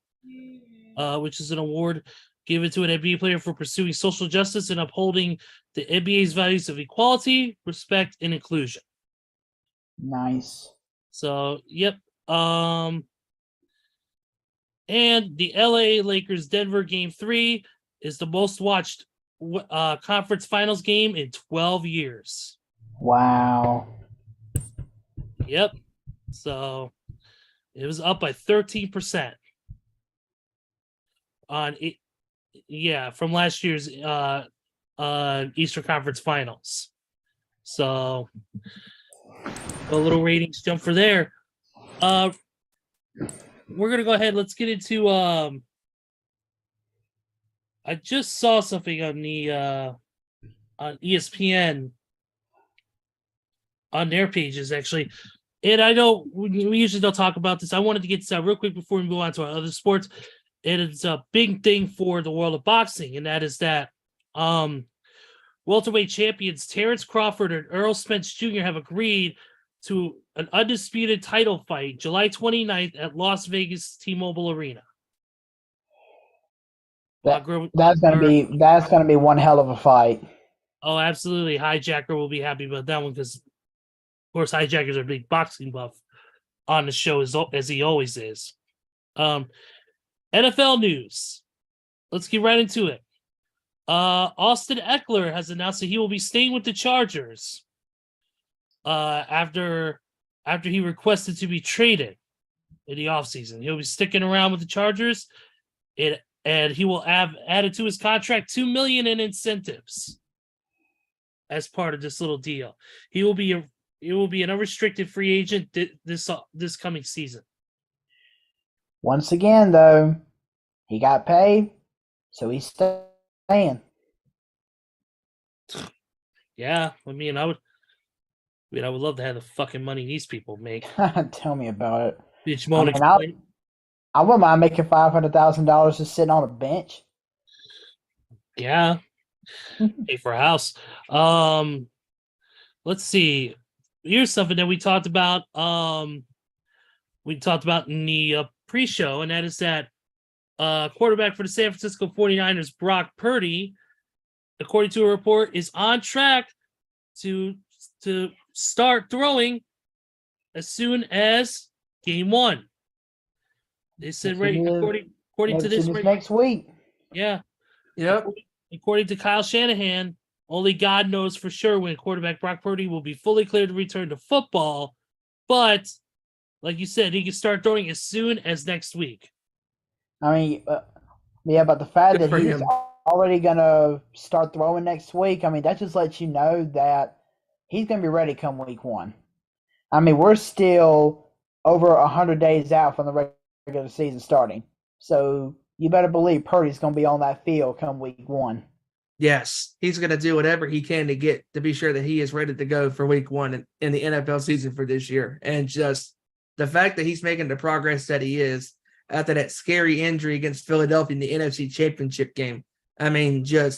which is an award given to an NBA player for pursuing social justice and upholding the NBA's values of equality, respect, and inclusion. Nice. So, yep. And the LA Lakers Denver Game 3 is the most watched conference finals game in 12 years. Wow. Yep. So it was up by 13% on it. Yeah, from last year's Eastern Conference Finals. So a little ratings jump for there. We're gonna go ahead. Let's get into. I just saw something on the on ESPN on their pages actually, and I know we usually don't talk about this. I wanted to get this out real quick before we move on to our other sports. And it's a big thing for the world of boxing, and that is that welterweight champions Terrence Crawford and Earl Spence Jr. have agreed to an undisputed title fight July 29th at Las Vegas T-Mobile Arena. That's gonna be one hell of a fight. Oh, absolutely. Hijacker will be happy about that one because, of course, Hijacker's a big boxing buff on the show as he always is. NFL news. Let's get right into it. Austin Eckler has announced that he will be staying with the Chargers after he requested to be traded in the offseason. He'll be sticking around with the Chargers, and he will have added to his contract $2 million in incentives as part of this little deal. He will be an unrestricted free agent this coming season. Once again, though, he got paid, so he's staying. Yeah, I would love to have the fucking money these people make. Tell me about it. I wouldn't mind making $500,000 just sitting on a bench. Yeah, pay for a house. Let's see. Here's something that we talked about. We talked about in the pre-show, and that is that quarterback for the San Francisco 49ers, Brock Purdy, according to a report, is on track to start throwing as soon as game 1. They said according to this next week. Yeah. Yep. According to Kyle Shanahan, only God knows for sure when quarterback Brock Purdy will be fully cleared to return to football. But like you said, he can start throwing as soon as next week. I mean, yeah, but the fact Good that for he's him. already going to start throwing next week, I mean, that just lets you know that he's going to be ready come week 1. I mean, we're still over 100 days out from the regular season starting. So you better believe Purdy's going to be on that field come week 1. Yes, he's going to do whatever he can to be sure that he is ready to go for week 1 in the NFL season for this year. And just the fact that he's making the progress that he is after that scary injury against Philadelphia in the NFC Championship game. I mean, I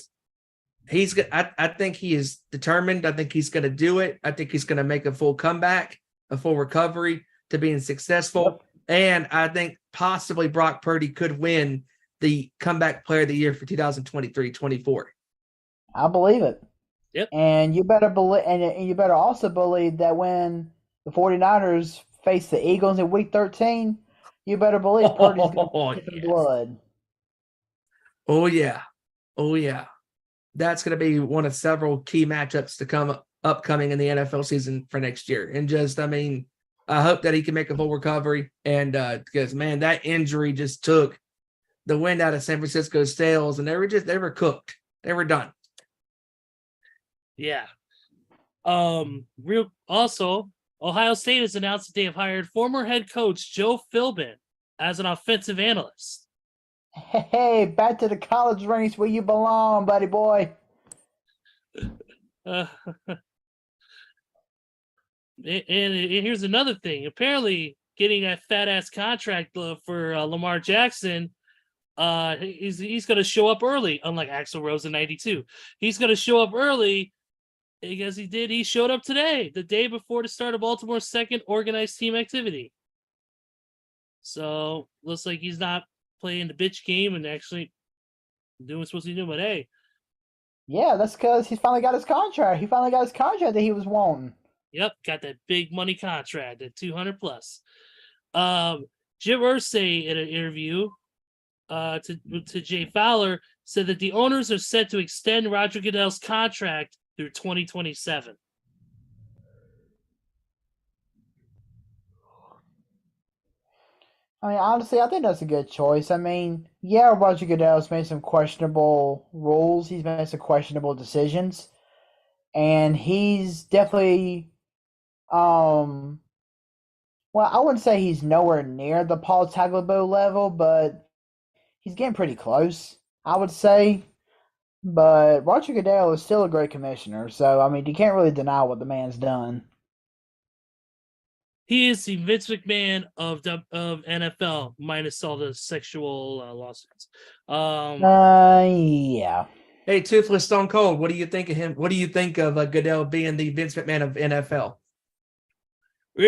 think he is determined. I think he's going to do it. I think he's going to make a full comeback, a full recovery to being successful. Yep. And I think possibly Brock Purdy could win the comeback player of the year for 2023-24. I believe it. Yep. And you better believe, and you better also believe that when the 49ers face the Eagles in week 13, you better believe Purdy's going to get some blood. Oh yeah. Oh yeah. That's going to be one of several key matchups to come upcoming in the NFL season for next year. And just, I mean, I hope that he can make a full recovery. And because man, that injury just took the wind out of San Francisco's sails, and they were cooked. They were done. Yeah. Also, Ohio State has announced that they have hired former head coach Joe Philbin as an offensive analyst. Hey, back to the college ranks where you belong, buddy boy. And here's another thing. Apparently, getting that fat ass contract for Lamar Jackson, he's going to show up early. Unlike Axl Rose in '92, he's going to show up early because he showed up today, the day before the start of Baltimore's second organized team activity. So looks like he's not playing the bitch game and actually doing what he's supposed to do. But hey, yeah, that's because he's finally got his contract. He finally got his contract that he was wanting. Yep, got that big money contract at 200 plus. Jim Irsay in an interview to Jay Fowler said that the owners are set to extend Roger Goodell's contract through 2027. I mean, honestly, I think that's a good choice. I mean, yeah, Roger Goodell's made some questionable rules. He's made some questionable decisions. And he's definitely, well, I wouldn't say he's nowhere near the Paul Tagliabue level, but he's getting pretty close, I would say. But Roger Goodell is still a great commissioner. So, I mean, you can't really deny what the man's done. He is the Vince McMahon of NFL, minus all the sexual lawsuits. Yeah. Hey, Toothless Stone Cold, what do you think of him? What do you think of Goodell being the Vince McMahon of NFL? I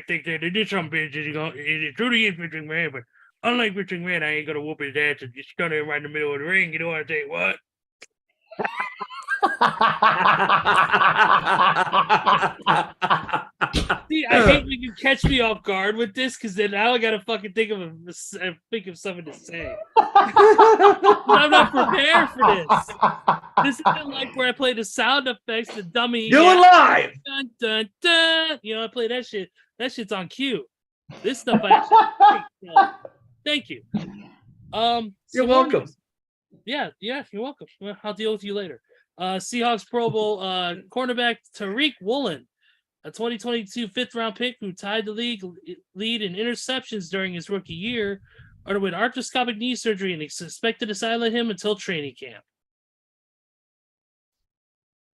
think that there is some bitches it truly is Vince McMahon, but unlike Vince McMahon, I ain't gonna whoop his ass and just stun him right in the middle of the ring. You know what I tell you what? See, I hate when you catch me off guard with this because then now I gotta fucking think of something to say. I'm not prepared for this. This isn't like where I play the sound effects, the dummy. Do it live. Dun, dun, dun. You know, I play that shit. That shit's on cue. This stuff I actually thank you. You're welcome. Yeah, you're welcome. Well, I'll deal with you later. Seahawks Pro Bowl cornerback Tariq Woolen, a 2022 fifth-round pick who tied the league lead in interceptions during his rookie year, underwent arthroscopic knee surgery and is expected to silence him until training camp.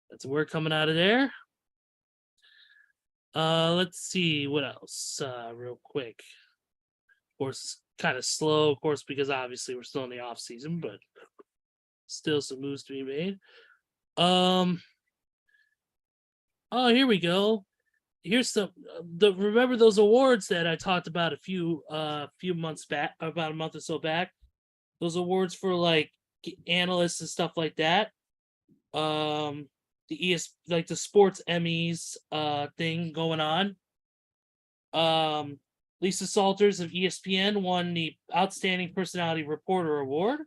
That's a word coming out of there. Let's see what else. Real quick. Of course, kind of slow, of course, because obviously we're still in the off season, but still some moves to be made. Oh, here we go. here's some remember those awards that I talked about a few months back, about a month or so back. Those awards for like analysts and stuff like that. The like the sports Emmys thing going on. Lisa Salters of ESPN won the Outstanding Personality Reporter Award.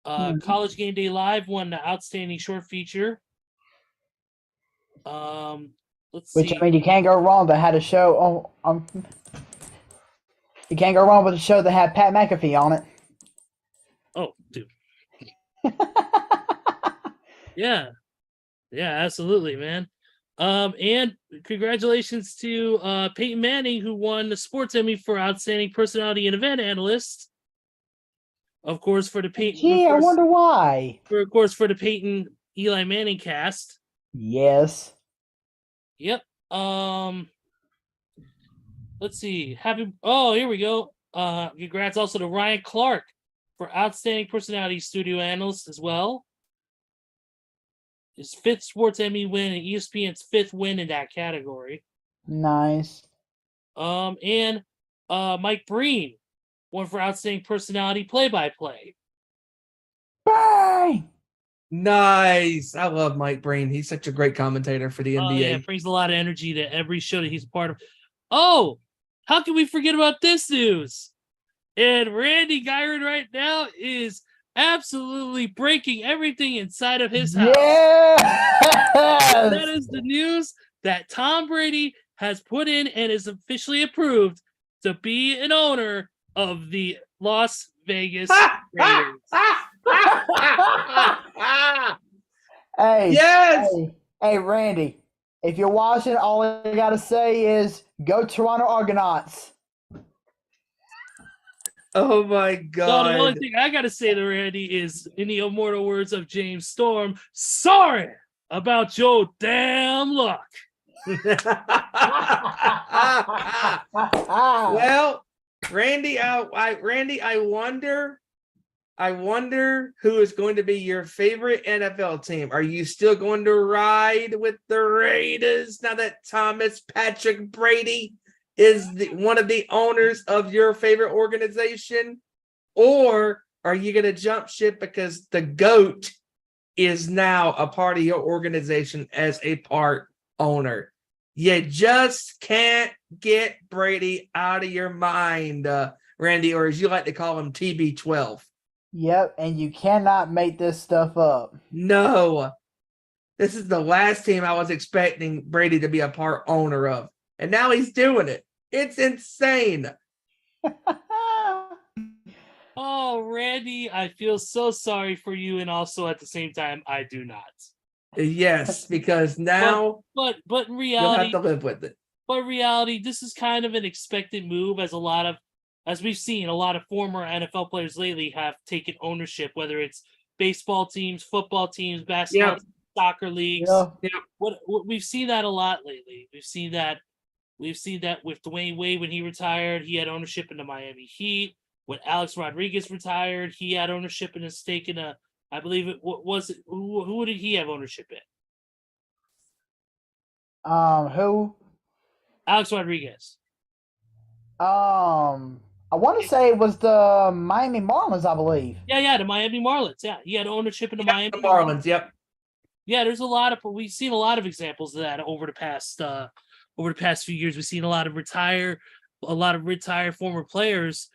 College Game Day Live won the Outstanding Short Feature. Let's see. Which, I mean, you can't go wrong. They had a show on. You can't go wrong with a show that had Pat McAfee on it. Oh, dude. Yeah, absolutely, man. And congratulations to Peyton Manning, who won the Sports Emmy for Outstanding Personality and Event Analyst. Of course, for the Peyton. Gee, I wonder why. Of course, for the Peyton Eli Manning cast. Yes. Yep. Let's see. Here we go. Congrats also to Ryan Clark for Outstanding Personality Studio Analyst as well. His 5th Sports Emmy win and ESPN's 5th win in that category. Nice. And Mike Breen won for Outstanding Personality Play-by-Play. Bang! Nice. I love Mike Breen. He's such a great commentator for the NBA. Yeah, brings a lot of energy to every show that he's a part of. Oh, how can we forget about this news? And Randy Gyron right now is absolutely breaking everything inside of his house. Yes! That is the news that Tom Brady has put in and is officially approved to be an owner of the Las Vegas Raiders. Hey, Yes! Hey, Randy, if you're watching, all you got to say is, go Toronto Argonauts. Oh my So God. the only thing I gotta say to Randy is, in the immortal words of James Storm, sorry about your damn luck. Well, Randy, I wonder who is going to be your favorite NFL team. Are you still going to ride with the Raiders now that Thomas Patrick Brady is one of the owners of your favorite organization? Or are you going to jump ship because the GOAT is now a part of your organization as a part owner? You just can't get Brady out of your mind, Randy, or as you like to call him, TB12. Yep, and you cannot make this stuff up. No, this is the last team I was expecting Brady to be a part owner of. And now he's doing it. It's insane. Oh, Randy, I feel so sorry for you, and also at the same time, I do not. Yes, because now but in you'll have reality, to live with it. but in reality, this is kind of an expected move, as we've seen, a lot of former NFL players lately have taken ownership, whether it's baseball teams, football teams, basketball, Yep. teams, soccer leagues. Yeah. What we've seen that a lot lately. We've seen that with Dwayne Wade when he retired, he had ownership in the Miami Heat. When Alex Rodriguez retired, he had ownership in a stake in I believe it was it. Who did he have ownership in? Who? Alex Rodriguez. I want to say it was the Miami Marlins, I believe. Yeah, the Miami Marlins. Yeah, he had ownership in the Miami The Marlins, yep. Yeah, we've seen a lot of examples of that over the past few years. We've seen a lot of retired former players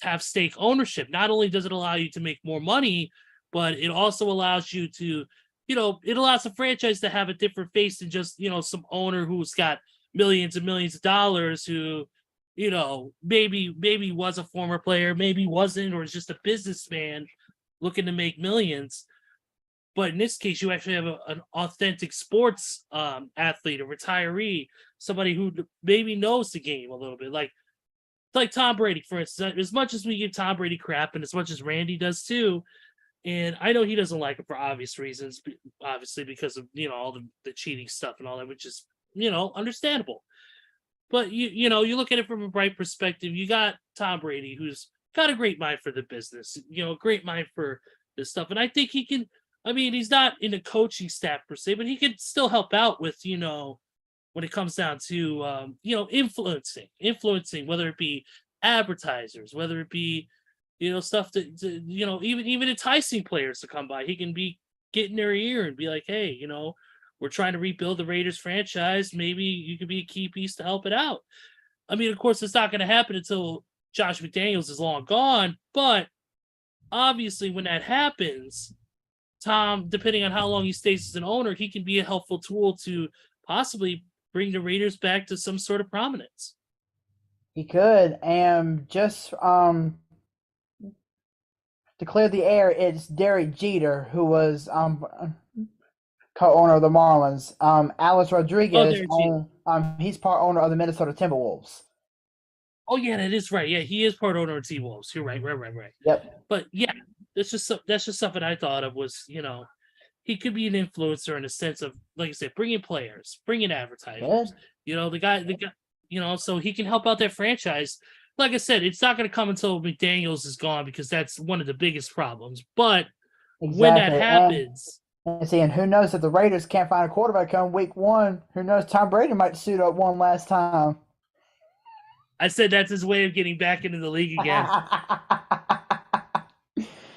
have stake ownership. Not only does it allow you to make more money, but it also allows you to, it allows a franchise to have a different face than just, some owner who's got millions and millions of dollars who, maybe was a former player, maybe wasn't, or is just a businessman looking to make millions. But in this case, you actually have an authentic sports athlete, a retiree, somebody who maybe knows the game a little bit, like Tom Brady, for instance. As much as we give Tom Brady crap, and as much as Randy does too, and I know he doesn't like it for obvious reasons, obviously because of all the cheating stuff and all that, which is understandable. But you look at it from a bright perspective. You got Tom Brady, who's got a great mind for the business, a great mind for this stuff, and I think he can. I mean, he's not in a coaching staff per se, but he can still help out with when it comes down to influencing, whether it be advertisers, whether it be stuff that even enticing players to come by. He can be getting their ear and be like, hey, we're trying to rebuild the Raiders franchise. Maybe you could be a key piece to help it out. I mean, of course, it's not going to happen until Josh McDaniels is long gone, but obviously when that happens, Tom, depending on how long he stays as an owner, he can be a helpful tool to possibly bring the Raiders back to some sort of prominence. He could, and just to clear the air, it's Derek Jeter who was co-owner of the Marlins. Alex Rodriguez, he's part owner of the Minnesota Timberwolves. Oh yeah, that is right. Yeah, he is part owner of T-Wolves. You're right. Yep. But yeah, that's just something I thought of was, he could be an influencer in a sense of, like I said, bringing players, bringing advertisers. Yeah. The guy, so he can help out that franchise. Like I said, it's not going to come until McDaniels is gone because that's one of the biggest problems. But when that happens, and who knows if the Raiders can't find a quarterback come week 1? Who knows? Tom Brady might suit up one last time. I said that's his way of getting back into the league again.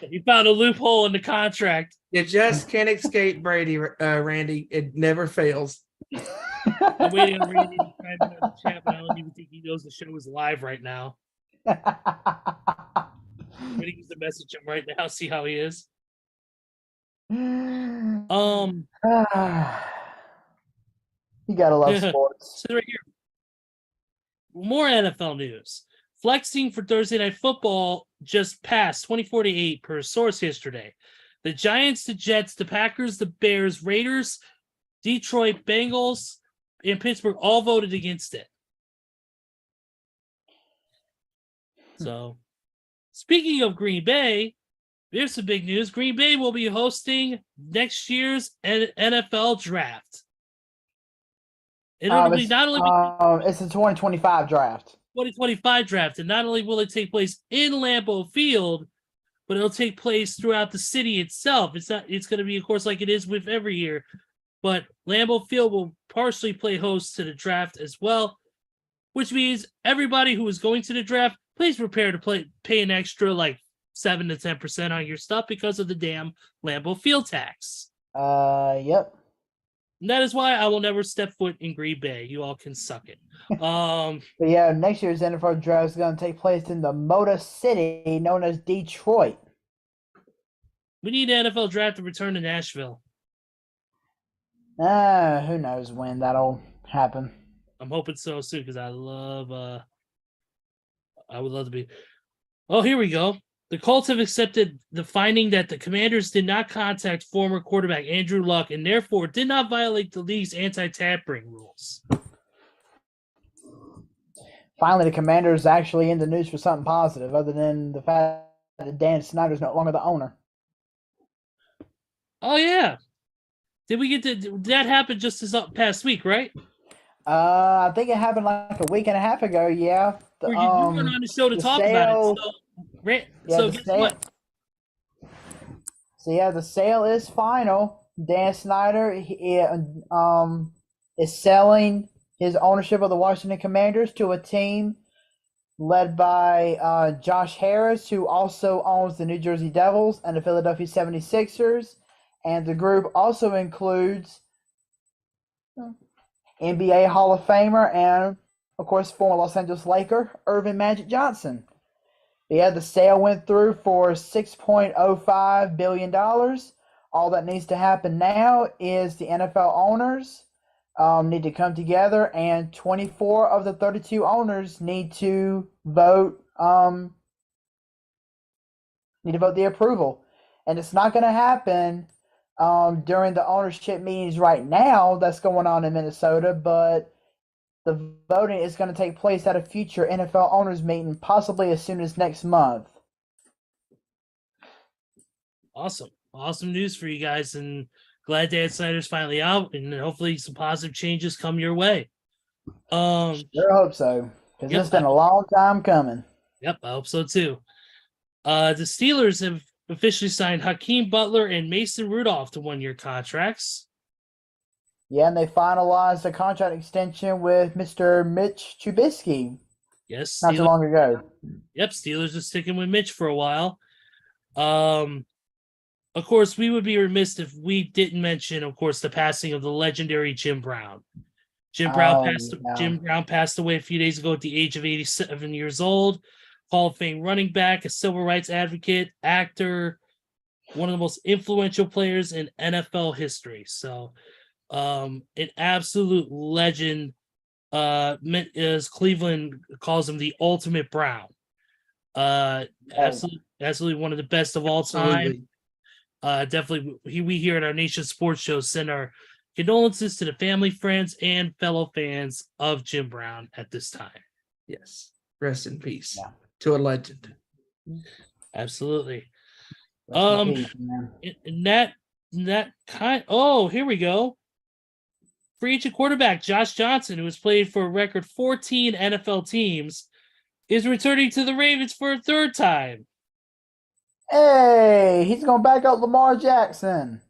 He found a loophole in the contract. You just can't escape Brady, Randy. It never fails. I'm waiting on Randy to chime in on the chat, but I don't even think he knows the show is live right now. I'm going to use the message him right now, see how he is. You gotta love sports. So right here, more NFL news. Flexing for Thursday Night Football just passed 24-8 per source yesterday. The Giants, the Jets, the Packers, the Bears, Raiders, Detroit, Bengals, and Pittsburgh all voted against it. So, speaking of Green Bay, there's some big news. Green Bay will be hosting next year's NFL draft. It'll be not only it's the 2025 draft. 2025 draft, and not only will it take place in Lambeau Field, but it'll take place throughout the city itself. It's going to be, of course, like it is with every year, but Lambeau Field will partially play host to the draft as well, which means everybody who is going to the draft, please prepare to pay an extra like 7 to 10% on your stuff because of the damn Lambeau Field tax. Yep. And that is why I will never step foot in Green Bay. You all can suck it. But yeah, next year's NFL draft is going to take place in the Motor City known as Detroit. We need an NFL draft to return to Nashville. Who knows when that'll happen. I'm hoping so soon because I would love to be. Oh, here we go. The Colts have accepted the finding that the Commanders did not contact former quarterback Andrew Luck and therefore did not violate the league's anti-tampering rules. Finally, the Commanders actually in the news for something positive other than the fact that Dan Snyder's no longer the owner. Oh, yeah. Did that happen just this past week, right? I think it happened like a week and a half ago, yeah. You weren't on the show to talk about it. So guess what? So yeah, the sale is final. Dan Snyder is selling his ownership of the Washington Commanders to a team led by Josh Harris, who also owns the New Jersey Devils and the Philadelphia 76ers. And the group also includes NBA Hall of Famer and, of course, former Los Angeles Laker, Irvin Magic Johnson. Yeah, the sale went through for $6.05 billion. All that needs to happen now is the NFL owners need to come together, and 24 of the 32 owners need to vote the approval. And it's not going to happen during the ownership meetings right now that's going on in Minnesota, but the voting is going to take place at a future NFL owners meeting, possibly as soon as next month. Awesome news for you guys, and glad Dan Snyder's finally out, and hopefully some positive changes come your way. Sure hope so, because it's been a long time coming. Yep, I hope so too. The Steelers have officially signed Hakeem Butler and Mason Rudolph to 1-year contracts. Yeah, and they finalized a contract extension with Mr. Mitch Trubisky Yes, not too long ago. Yep, Steelers are sticking with Mitch for a while. Of course, we would be remiss if we didn't mention, of course, the passing of the legendary Jim Brown. Jim Brown passed away a few days ago at the age of 87 years old. Hall of Fame running back, a civil rights advocate, actor, one of the most influential players in NFL history. So, an absolute legend. As Cleveland calls him, the ultimate Brown. Absolutely one of the best of all time. Definitely, we here at our Nation Sports Show send our condolences to the family, friends, and fellow fans of Jim Brown at this time. Yes, rest in peace to a legend. Absolutely. Rest in peace, man. Here we go. Free agent quarterback Josh Johnson, who has played for a record 14 NFL teams, is returning to the Ravens for a third time. Hey, he's going to back up Lamar Jackson.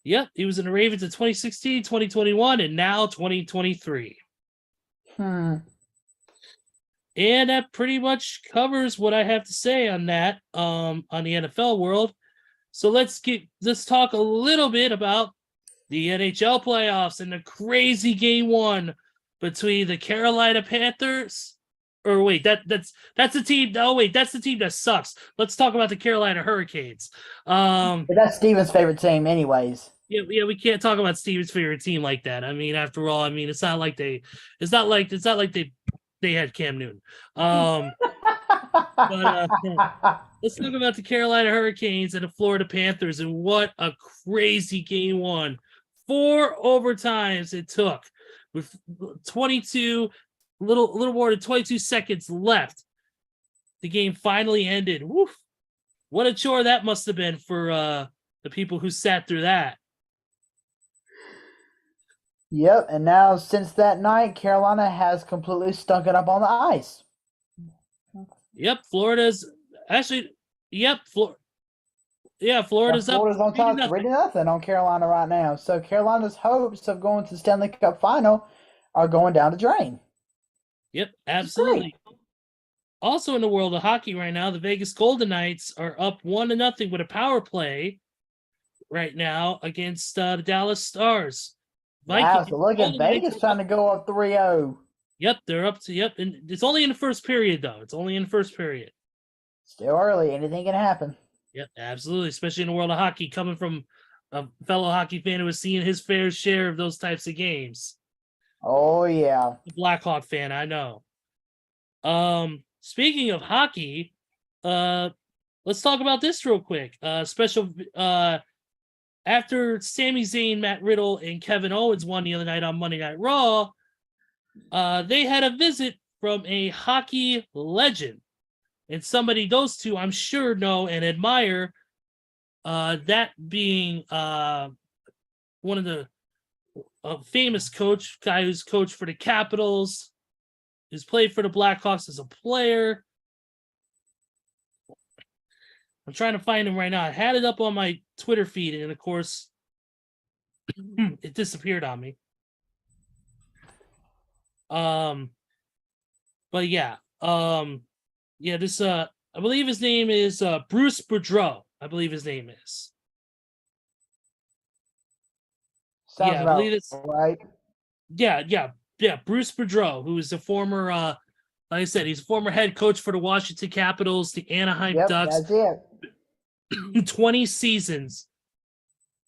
Yep, he was in the Ravens in 2016, 2021, and now 2023. And that pretty much covers what I have to say on that, on the NFL world. So let's talk a little bit about the NHL playoffs and the crazy game one between the Carolina Panthers. Or wait, that's the team. Oh wait, that's the team that sucks. Let's talk about the Carolina Hurricanes. But that's Steven's favorite team, anyways. Yeah, we can't talk about Steven's favorite teim like that. I mean, after all, it's not like they had Cam Newton. But let's talk about the Carolina Hurricanes and the Florida Panthers, and what a crazy game one. 4 overtimes it took, with 22 little more than 22 seconds left. The game finally ended. Woof! What a chore that must have been for the people who sat through that. Yep, and now since that night, Carolina has completely stunk it up on the ice. Yep, Florida's actually. Yep, Florida's up. Florida's on top 3-0 on Carolina right now. So Carolina's hopes of going to the Stanley Cup final are going down the drain. Yep, absolutely. Also in the world of hockey right now, the Vegas Golden Knights are up 1-0 with a power play right now against the Dallas Stars. Wow, so look at Vegas trying to go up 3-0. Yep, they're up to, and it's only in the first period, though. It's only in the first period. Still early. Anything can happen. Yep, absolutely, especially in the world of hockey, coming from a fellow hockey fan who has seen his fair share of those types of games. Oh, yeah. A Blackhawk fan, I know. Speaking of hockey, let's talk about this real quick. After Sami Zayn, Matt Riddle, and Kevin Owens won the other night on Monday Night Raw, they had a visit from a hockey legend, and somebody those two I'm sure know and admire, that being one of the famous guy who's coached for the Capitals, who's played for the Blackhawks as a player. I'm trying to find him right now. I had it up on my Twitter feed, and of course, it disappeared on me. But yeah, this I believe his name is Bruce Boudreau. I believe his name is. Sounds about right. Yeah. Bruce Boudreau, who is a former, like I said, he's a former head coach for the Washington Capitals, the Anaheim Ducks. That's it. 20 seasons.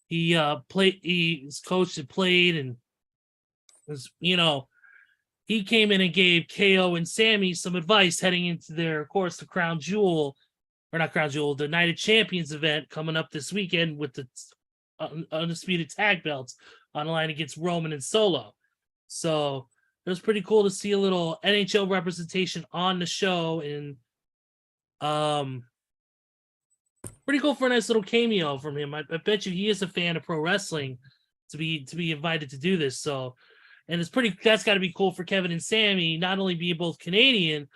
He he's coached and played, and was, he came in and gave KO and Sammy some advice heading into their, of course, the the Night of Champions event coming up this weekend with the undisputed tag belts on the line against Roman and Solo. So it was pretty cool to see a little NHL representation on the show, and pretty cool for a nice little cameo from him. I bet you he is a fan of pro wrestling to be invited to do this. So, and that's got to be cool for Kevin and Sammy, not only being both Canadian,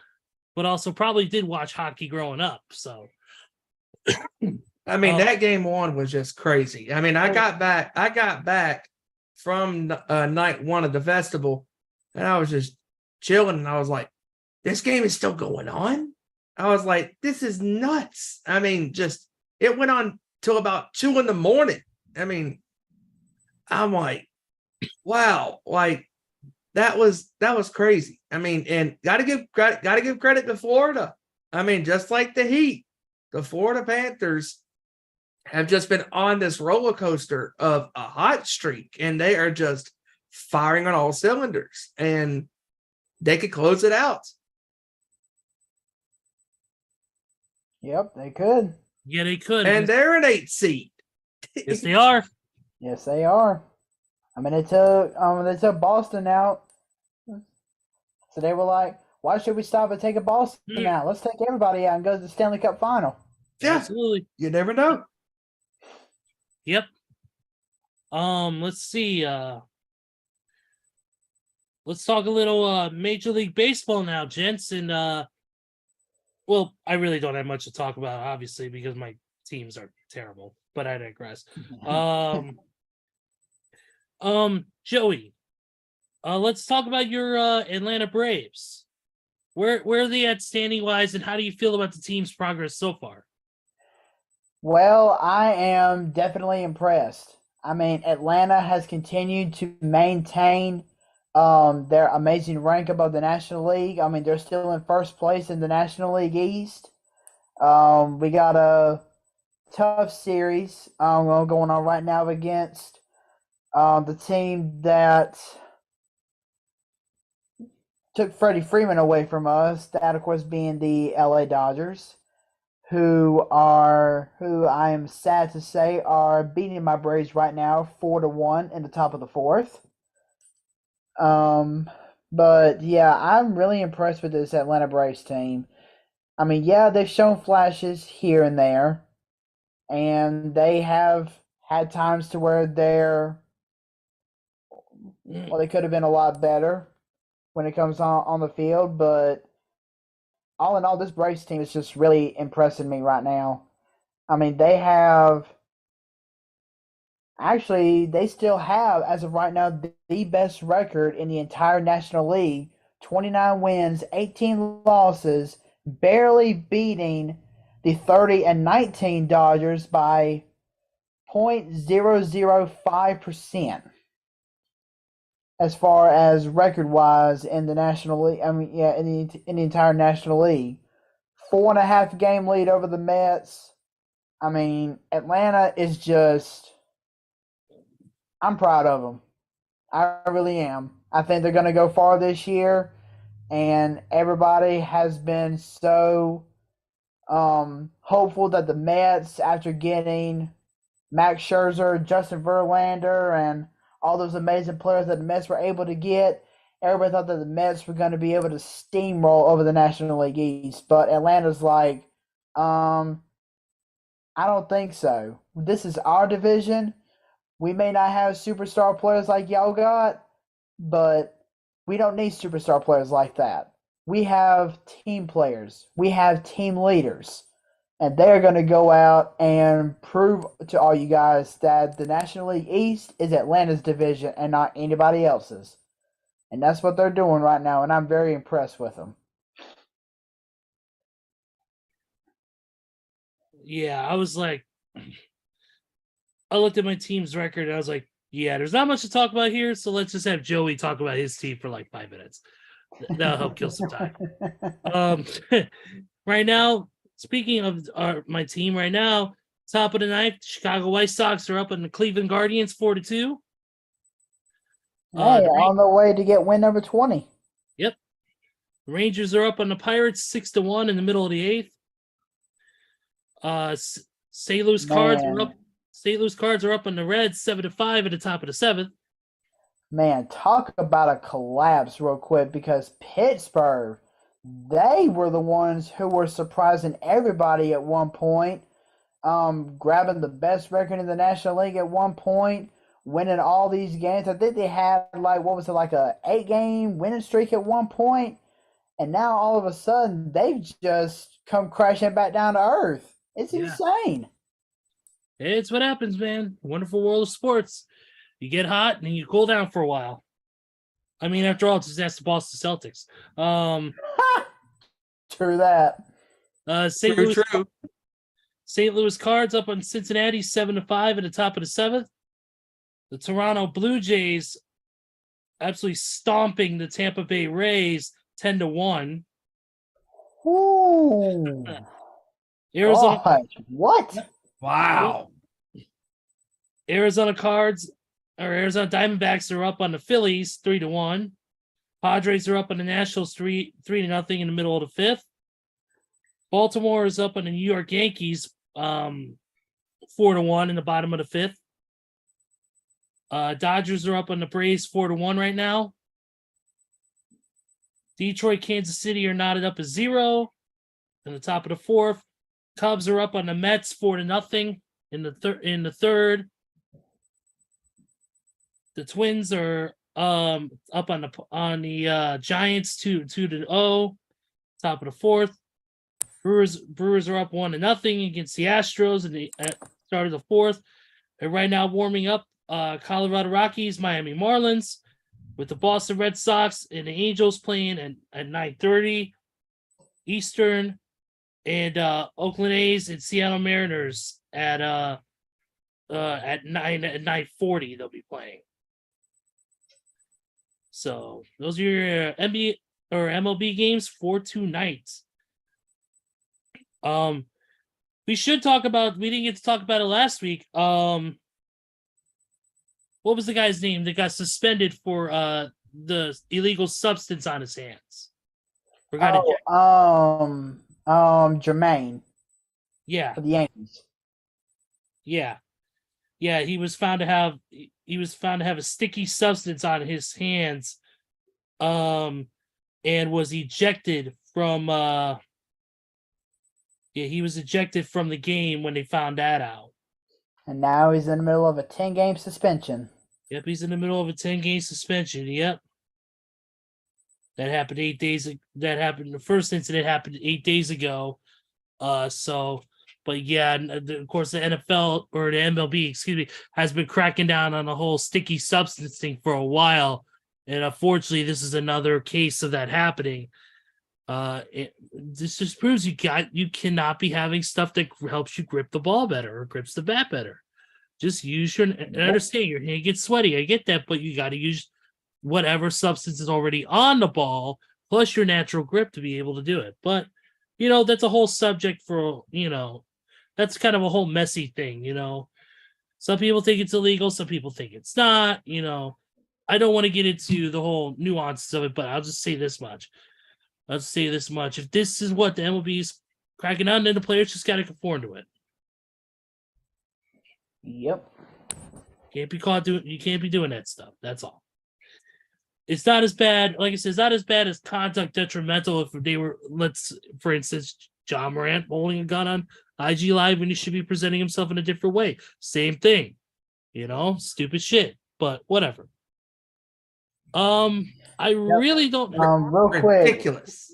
but also probably did watch hockey growing up. So, I mean, that game one was just crazy. I mean, I got back from night one of the festival, and I was just chilling, and I was like, this game is still going on? I was like, this is nuts. I mean, just it went on till about 2 a.m. I mean, I'm like, wow, like that was crazy. I mean, and gotta give credit to Florida. I mean, just like the Heat, the Florida Panthers have just been on this roller coaster of a hot streak, and they are just firing on all cylinders, and they could close it out. Yep, they could. Yeah, they could. And they're an 8 seed. Yes, they are. Yes, they are. I mean, they took Boston out, so they were like, "Why should we stop and take a Boston out? Let's take everybody out and go to the Stanley Cup final." Yeah, Absolutely. you never know. Yep. Let's see. Let's talk a little Major League Baseball now, gents. And well, I really don't have much to talk about, obviously, because my teams are terrible. But I digress. Joey, let's talk about your Atlanta Braves. Where are they at standing wise, and how do you feel about the team's progress so far? Well, I am definitely impressed. I mean, Atlanta has continued to maintain their amazing rank above the National League. I mean, they're still in first place in the National League East. We got a tough series going on right now against the team that took Freddie Freeman away from us. That, of course, being the LA Dodgers, who I am sad to say are beating my Braves right now 4-1 in the top of the fourth. But yeah, I'm really impressed with this Atlanta Braves team. I mean, yeah, they've shown flashes here and there, and they have had times to where they could have been a lot better when it comes on the field, but all in all, this Braves team is just really impressing me right now. I mean, they still have, as of right now, the best record in the entire National League. 29 wins, 18 losses, barely beating the 30-19 Dodgers by 0.005%. As far as record-wise in the National League, in the entire National League, 4.5 game lead over the Mets. I mean, Atlanta is just. I'm proud of them. I really am. I think they're going to go far this year, and everybody has been so hopeful that the Mets, after getting Max Scherzer, Justin Verlander, and all those amazing players that the Mets were able to get, everybody thought that the Mets were going to be able to steamroll over the National League East. But Atlanta's like, I don't think so. This is our division. We may not have superstar players like y'all got, but we don't need superstar players like that. We have team players. We have team leaders. And they're going to go out and prove to all you guys that the National League East is Atlanta's division and not anybody else's. And that's what they're doing right now, and I'm very impressed with them. Yeah, I was like, I looked at my team's record and I was like, yeah, there's not much to talk about here, so let's just have Joey talk about his team for like 5 minutes. That'll help kill some time. Right now, speaking of my team right now, top of the ninth, Chicago White Sox are up on the Cleveland Guardians 4-2. On the way to get win number 20. Yep. The Rangers are up on the Pirates 6-1 in the middle of the eighth. St. Louis Cards are up. St. Louis Cards are up on the Reds 7-5 at the top of the seventh. Man, talk about a collapse real quick, because Pittsburgh, they were the ones who were surprising everybody at one point, grabbing the best record in the National League at one point, winning all these games. I think they had a 8-game winning streak at one point, and now all of a sudden they've just come crashing back down to earth. It's insane. It's what happens, man. Wonderful world of sports. You get hot and then you cool down for a while. I mean, after all, just ask the Boston Celtics. True that. St. True, Louis, true. St. Louis Cards up on Cincinnati 7-5 at the top of the 7th. The Toronto Blue Jays absolutely stomping the Tampa Bay Rays 10-1. Ooh. Arizona God, what? Wow. Arizona Diamondbacks are up on the Phillies 3-1. Padres are up on the Nationals 3-0 in the middle of the 5th. Baltimore is up on the New York Yankees 4-1 in the bottom of the 5th. Dodgers are up on the Braves 4-1 right now. Detroit, Kansas City are knotted up at 0 in the top of the 4th. Cubs are up on the Mets 4-0 in the 3rd. The Twins are up on the Giants 2-0, top of the 4th. Brewers are up 1-0 against the Astros at the start of the 4th. And right now warming up, Colorado Rockies, Miami Marlins, with the Boston Red Sox and the Angels playing at 9:30 Eastern, and Oakland A's and Seattle Mariners at 9:40 they'll be playing. So those are your NBA or MLB games for tonight. We should talk about. We didn't get to talk about it last week. What was the guy's name that got suspended for the illegal substance on his hands? Jermaine Yeah, for the Yankees. yeah. He was found to have a sticky substance on his hands, and was ejected from. He was ejected from the game when they found that out. And now he's in the middle of a 10-game suspension. Yep, he's in the middle of a 10-game suspension. Yep. That happened 8 days. The first incident happened 8 days ago. But yeah, of course, the NFL or the MLB, excuse me, has been cracking down on the whole sticky substance thing for a while. And unfortunately, this is another case of that happening. This just proves you cannot be having stuff that helps you grip the ball better or grips the bat better. Just use and understand your hand gets sweaty. I get that, but you got to use whatever substance is already on the ball plus your natural grip to be able to do it. But that's a whole subject for that's kind of a whole messy thing. Some people think it's illegal, some people think it's not. I don't want to get into the whole nuances of it, but I'll just say this much. If this is what the MLB is cracking down, then the players just got to conform to it. Yep. You can't be doing that stuff. That's all. It's not as bad. Like I said, it's not as bad as conduct detrimental if they were, for instance, John Morant holding a gun on IG Live when he should be presenting himself in a different way. Same thing. Stupid shit. But whatever. I really don't. Real quick. Ridiculous.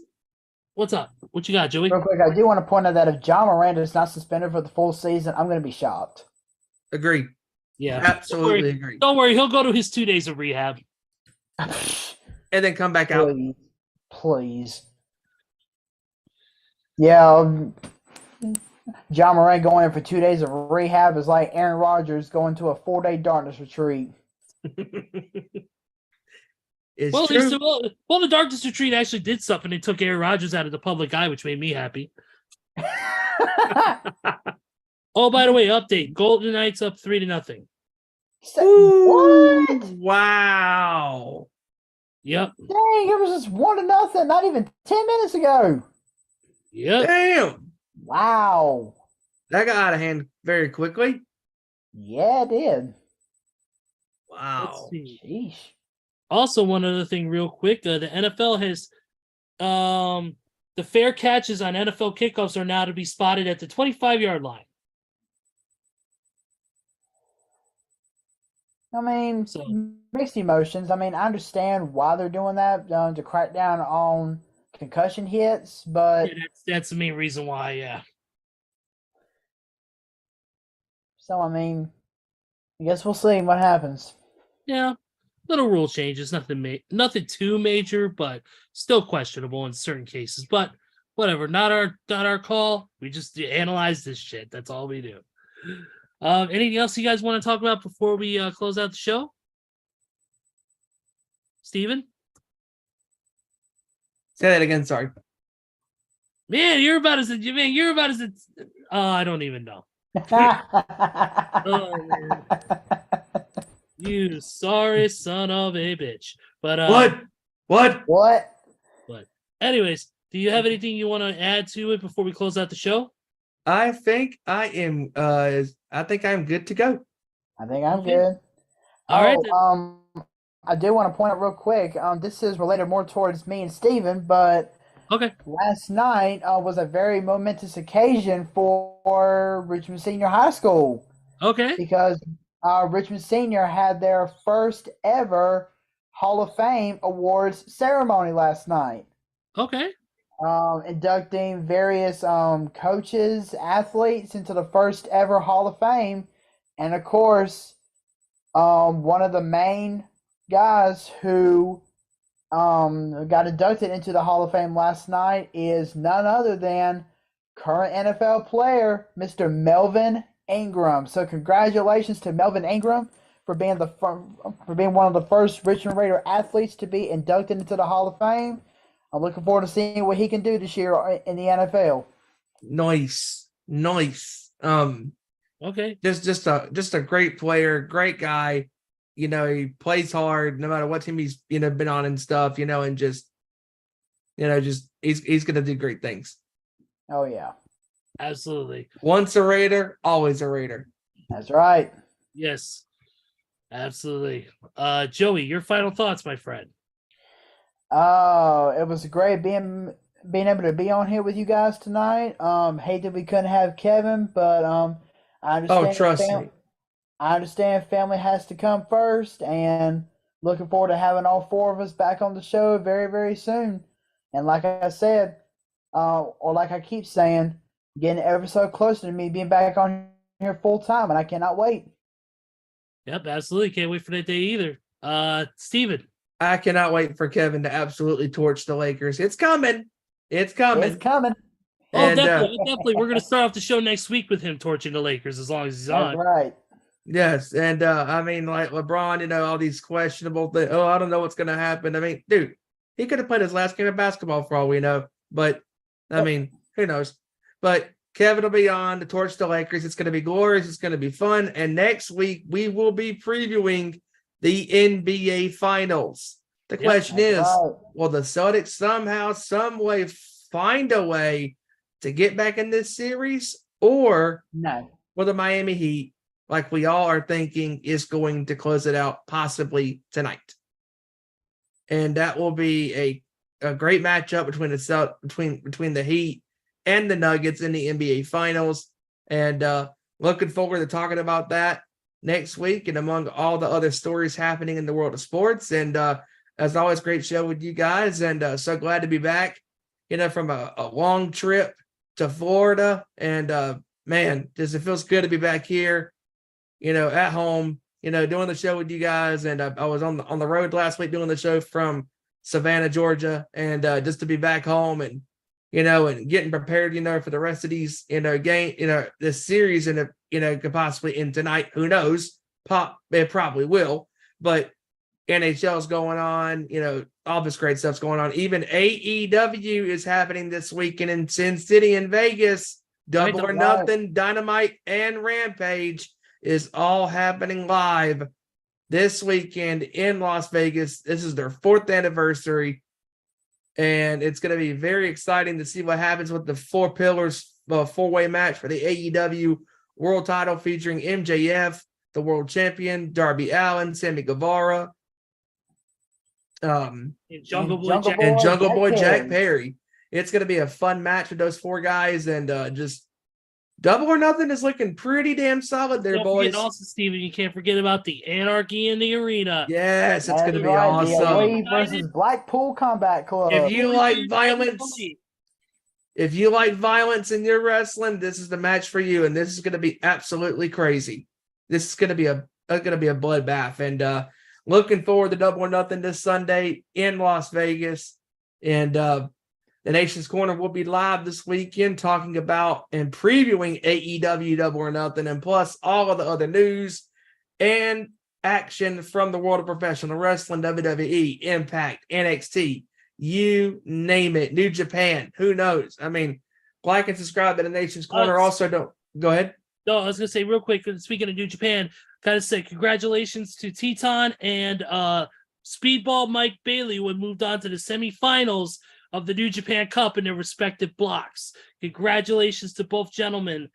What's up? What you got, Joey? Real quick, I do want to point out that if John Miranda is not suspended for the full season, I'm going to be shocked. Agreed. Yeah, Absolutely agreed. Don't worry, he'll go to his 2 days of rehab And then come back out. Please. Yeah, John Moran going in for 2 days of rehab is like Aaron Rodgers going to a 4-day darkness retreat. It's Well, true. the Darkness Retreat actually did something. They took Aaron Rodgers out of the public eye, which made me happy. Oh, by the way, update: Golden Knights up 3-0. What? Wow. Yep. Dang, it was just 1-0, not even 10 minutes ago. Yep. Damn. Wow. That got out of hand very quickly. Yeah, it did. Wow. Let's see. Sheesh. Also, one other thing, real quick: the NFL has the fair catches on NFL kickoffs are now to be spotted at the 25-yard line. I mean, So- mixed emotions. I mean, I understand why they're doing that to crack down on concussion hits, but Yeah, that's the main reason why. Yeah. so I mean, I guess we'll see what happens. Yeah, little rule changes, nothing too major, but still questionable in certain cases. But whatever, not our call. We just analyze this shit. That's all we do. Anything else you guys want to talk about before we close out the show? Steven? Say that again. Sorry. Man, you're about as I don't even know. Oh, man. You sorry son of a bitch. But What? What? But anyways, do you have anything you want to add to it before we close out the show? I think I am. I think I'm good to go. I think I'm Okay. good. All right. Then. I do want to point out real quick. This is related more towards me and Steven, but Okay. last night was a very momentous occasion for Richmond Senior High School Okay. because Richmond Senior had their first ever Hall of Fame awards ceremony last night. Okay. Inducting various coaches, athletes into the first ever Hall of Fame. And of course, one of the main guys who got inducted into the Hall of Fame last night is none other than current NFL player, Mr. Melvin Ingram. So congratulations to Melvin Ingram for being one of the first Richmond Raider athletes to be inducted into the Hall of Fame. I'm looking forward to seeing what he can do this year in the NFL. Nice. Okay. Just a great player, great guy. He plays hard no matter what team he's been on and stuff. And just he's gonna do great things. Oh yeah, Absolutely. Once a Raider, always a Raider. that's right. Yes. Absolutely. Joey, your final thoughts, my friend. Oh, it was great being able to be on here with you guys tonight. Hate that we couldn't have Kevin, but I understand. Oh, trust me. I understand family has to come first, and looking forward to having all four of us back on the show very, very soon. And like I said, or like I keep saying, getting ever so closer to me being back on here full time, and I cannot wait. Yep, absolutely. Can't wait for that day either. Steven. I cannot wait for Kevin to absolutely torch the Lakers. It's coming. It's coming. Oh, And, definitely. We're gonna start off the show next week with him torching the Lakers as long as he's That's on. right. Yes, and I mean, like LeBron, all these questionable things. Oh, I don't know what's going to happen. I mean, dude, he could have played his last game of basketball for all we know. But I mean, who knows? But Kevin will be on to torch the Lakers. It's going to be glorious. It's going to be fun. And next week we will be previewing the NBA Finals. The question is, right. will the Celtics somehow, some way, find a way to get back in this series, or No. will the Miami Heat, like we all are thinking, is going to close it out possibly tonight? And that will be a great matchup between the Heat and the Nuggets in the NBA Finals. And looking forward to talking about that next week and among all the other stories happening in the world of sports. And as always, great show with you guys. And so glad to be back, from a long trip to Florida. And man, it feels good to be back here, at home, doing the show with you guys. And I was on the road last week doing the show from Savannah, Georgia, and just to be back home and, and getting prepared, for the rest of these, game, this series, and could possibly end tonight. Who knows? It probably will, but NHL's going on, all this great stuff's going on. Even AEW is happening this weekend in Sin City in Vegas. Double or Nothing, Dynamite, and Rampage is all happening live this weekend in Las Vegas. This is their 4th anniversary, and it's going to be very exciting to see what happens with the Four Pillars 4-way match for the AEW World Title featuring MJF, the World Champion, Darby Allin, Sammy Guevara, And Jungle Boy Jack Perry. It's going to be a fun match with those 4 guys, and just Double or Nothing is looking pretty damn solid there, boys. Also, Steven, you can't forget about the Anarchy in the Arena. Yes, it's going to be right. awesome. The Away versus Blackpool Combat Club. If you like violence in your wrestling, this is the match for you, and this is going to be absolutely crazy. This is going to be a bloodbath, and looking forward to Double or Nothing this Sunday in Las Vegas. And the Nation's Corner will be live this weekend talking about and previewing AEW Double or Nothing, and plus all of the other news and action from the world of professional wrestling, WWE, Impact, NXT, you name it, New Japan, who knows? I mean, like and subscribe to the Nation's Corner. Also, don't go ahead. No, I was gonna say real quick. Speaking of New Japan, gotta say congratulations to Teton and Speedball Mike Bailey, who had moved on to the semifinals of the New Japan Cup in their respective blocks. Congratulations to both gentlemen.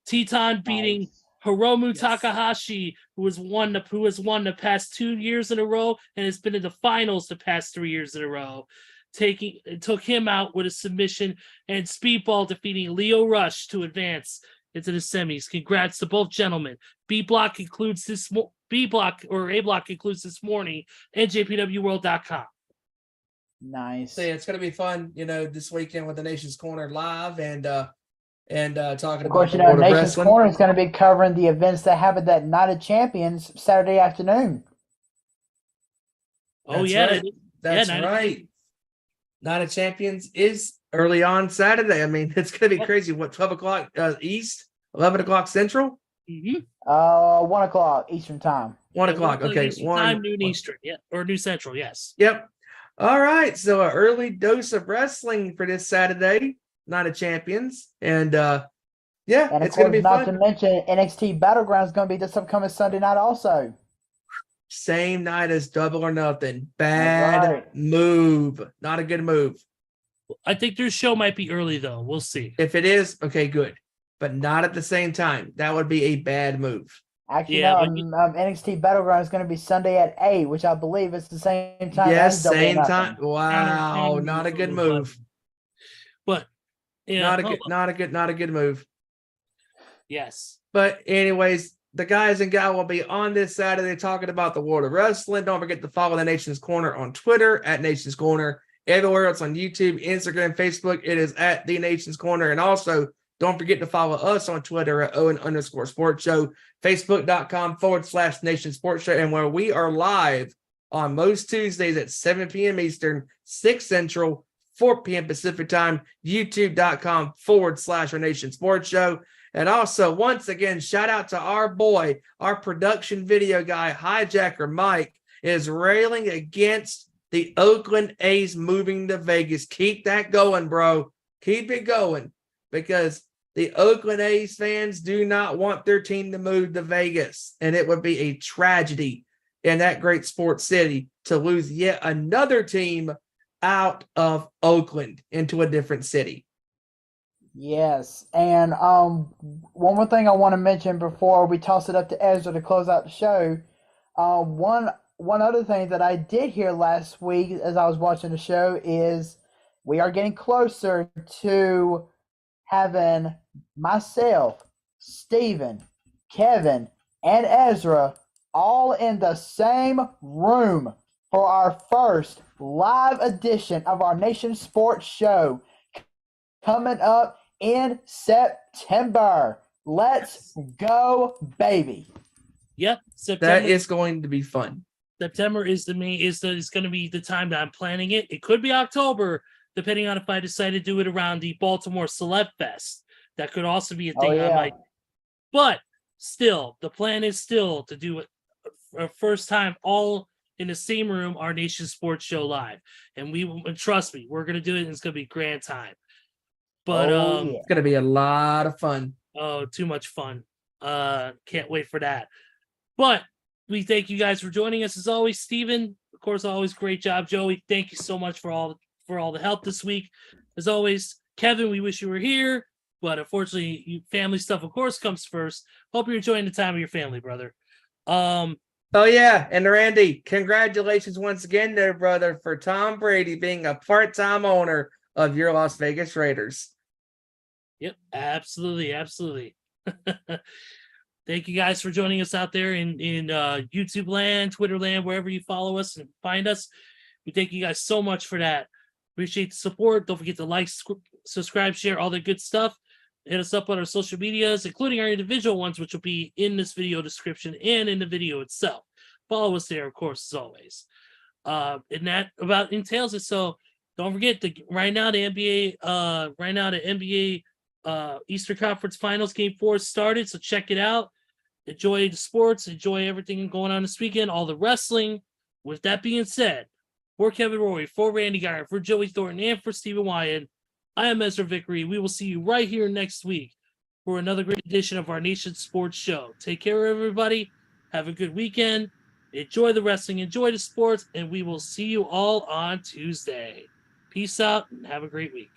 Teton beating Hiromu Takahashi, who has won the past 2 years in a row and has been in the finals the past 3 years in a row. Took him out with a submission, and Speedball defeating Leo Rush to advance into the semis. Congrats to both gentlemen. A block concludes this morning, NJPWworld.com. Nice. So yeah, it's going to be fun, this weekend with the Nation's Corner live and talking Of course, about the world of Nation's wrestling. Corner is going to be covering the events that happen at Night of Champions Saturday afternoon. Oh, That's yeah. right. That's right. Night of Champions is early on Saturday. I mean, it's going to be crazy. What, 12 o'clock East, 11 o'clock Central? Mm-hmm. 1 o'clock Eastern time. 1 o'clock. Okay. Noon Eastern. Yeah. Or New Central. Yes. Yep. All right. So an early dose of wrestling for this Saturday, Night of Champions. And And it's going to be not fun. to mention NXT Battleground is going to be this upcoming Sunday night also. Same night as Double or Nothing. Bad move. Not a good move. I think their show might be early, though. We'll see. If it is, okay, good. But not at the same time. That would be a bad move. Actually, Yeah, NXT Battleground is going to be Sunday at 8, which I believe is the same time. Yes, as Double or same Nothing. time. Wow, not a good move. But yeah, Not a good move. Yes. But anyways, the guys and gal will be on this Saturday talking about the world of wrestling. Don't forget to follow the Nation's Corner on Twitter at Nation's Corner. Everywhere else on YouTube, Instagram, Facebook, it is at the Nation's Corner. And also, don't forget to follow us on Twitter at Owen_Sports Show, Facebook.com/Nation Sports Show, and where we are live on most Tuesdays at 7 p.m. Eastern, 6 Central, 4 p.m. Pacific Time, YouTube.com/Nation Sports Show. And also, once again, shout out to our boy, our production video guy, Hijacker Mike, is railing against the Oakland A's moving to Vegas. Keep that going, bro. Keep it going, because the Oakland A's fans do not want their team to move to Vegas. And it would be a tragedy in that great sports city to lose yet another team out of Oakland into a different city. Yes, and one more thing I want to mention before we toss it up to Ezra to close out the show. One other thing that I did hear last week as I was watching the show is we are getting closer to having myself, Steven, Kevin, and Ezra all in the same room for our first live edition of our Nation Sports Show coming up in September. Let's go, baby. Yep. September. That is going to be fun. September is going to be the time that I'm planning it. It could be October, depending on if I decide to do it around the Baltimore Celeb Fest. That could also be a thing I might. But still, the plan is still to do it a first time all in the same room, our Nation Sports Show live. And trust me, we're going to do it, and it's going to be a grand time. But it's going to be a lot of fun. Oh, too much fun. Can't wait for that. But we thank you guys for joining us as always. Steven, of course, always great job. Joey, thank you so much for all the help this week. As always, Kevin, we wish you were here, but unfortunately, family stuff, of course, comes first. Hope you're enjoying the time with your family, brother. Oh yeah, and Randy, congratulations once again there, brother, for Tom Brady being a part-time owner of your Las Vegas Raiders. Yep, absolutely. Thank you guys for joining us out there in YouTube land, Twitter land, wherever you follow us and find us. We thank you guys so much for that. Appreciate the support. Don't forget to like, subscribe, share, all the good stuff. Hit us up on our social medias, including our individual ones, which will be in this video description and in the video itself. follow us there, of course, as always. And that about entails it. So don't forget right now the NBA Eastern Conference Finals Game 4 started. So check it out. Enjoy the sports. Enjoy everything going on this weekend. All the wrestling. With that being said, for Kevin Rory, for Randy Geyer, for Joey Thornton, and for Stephen Wyand, I am Ezra Vickery. We will see you right here next week for another great edition of our Nation Sports Show. Take care, everybody. Have a good weekend. Enjoy the wrestling. Enjoy the sports. And we will see you all on Tuesday. Peace out and have a great week.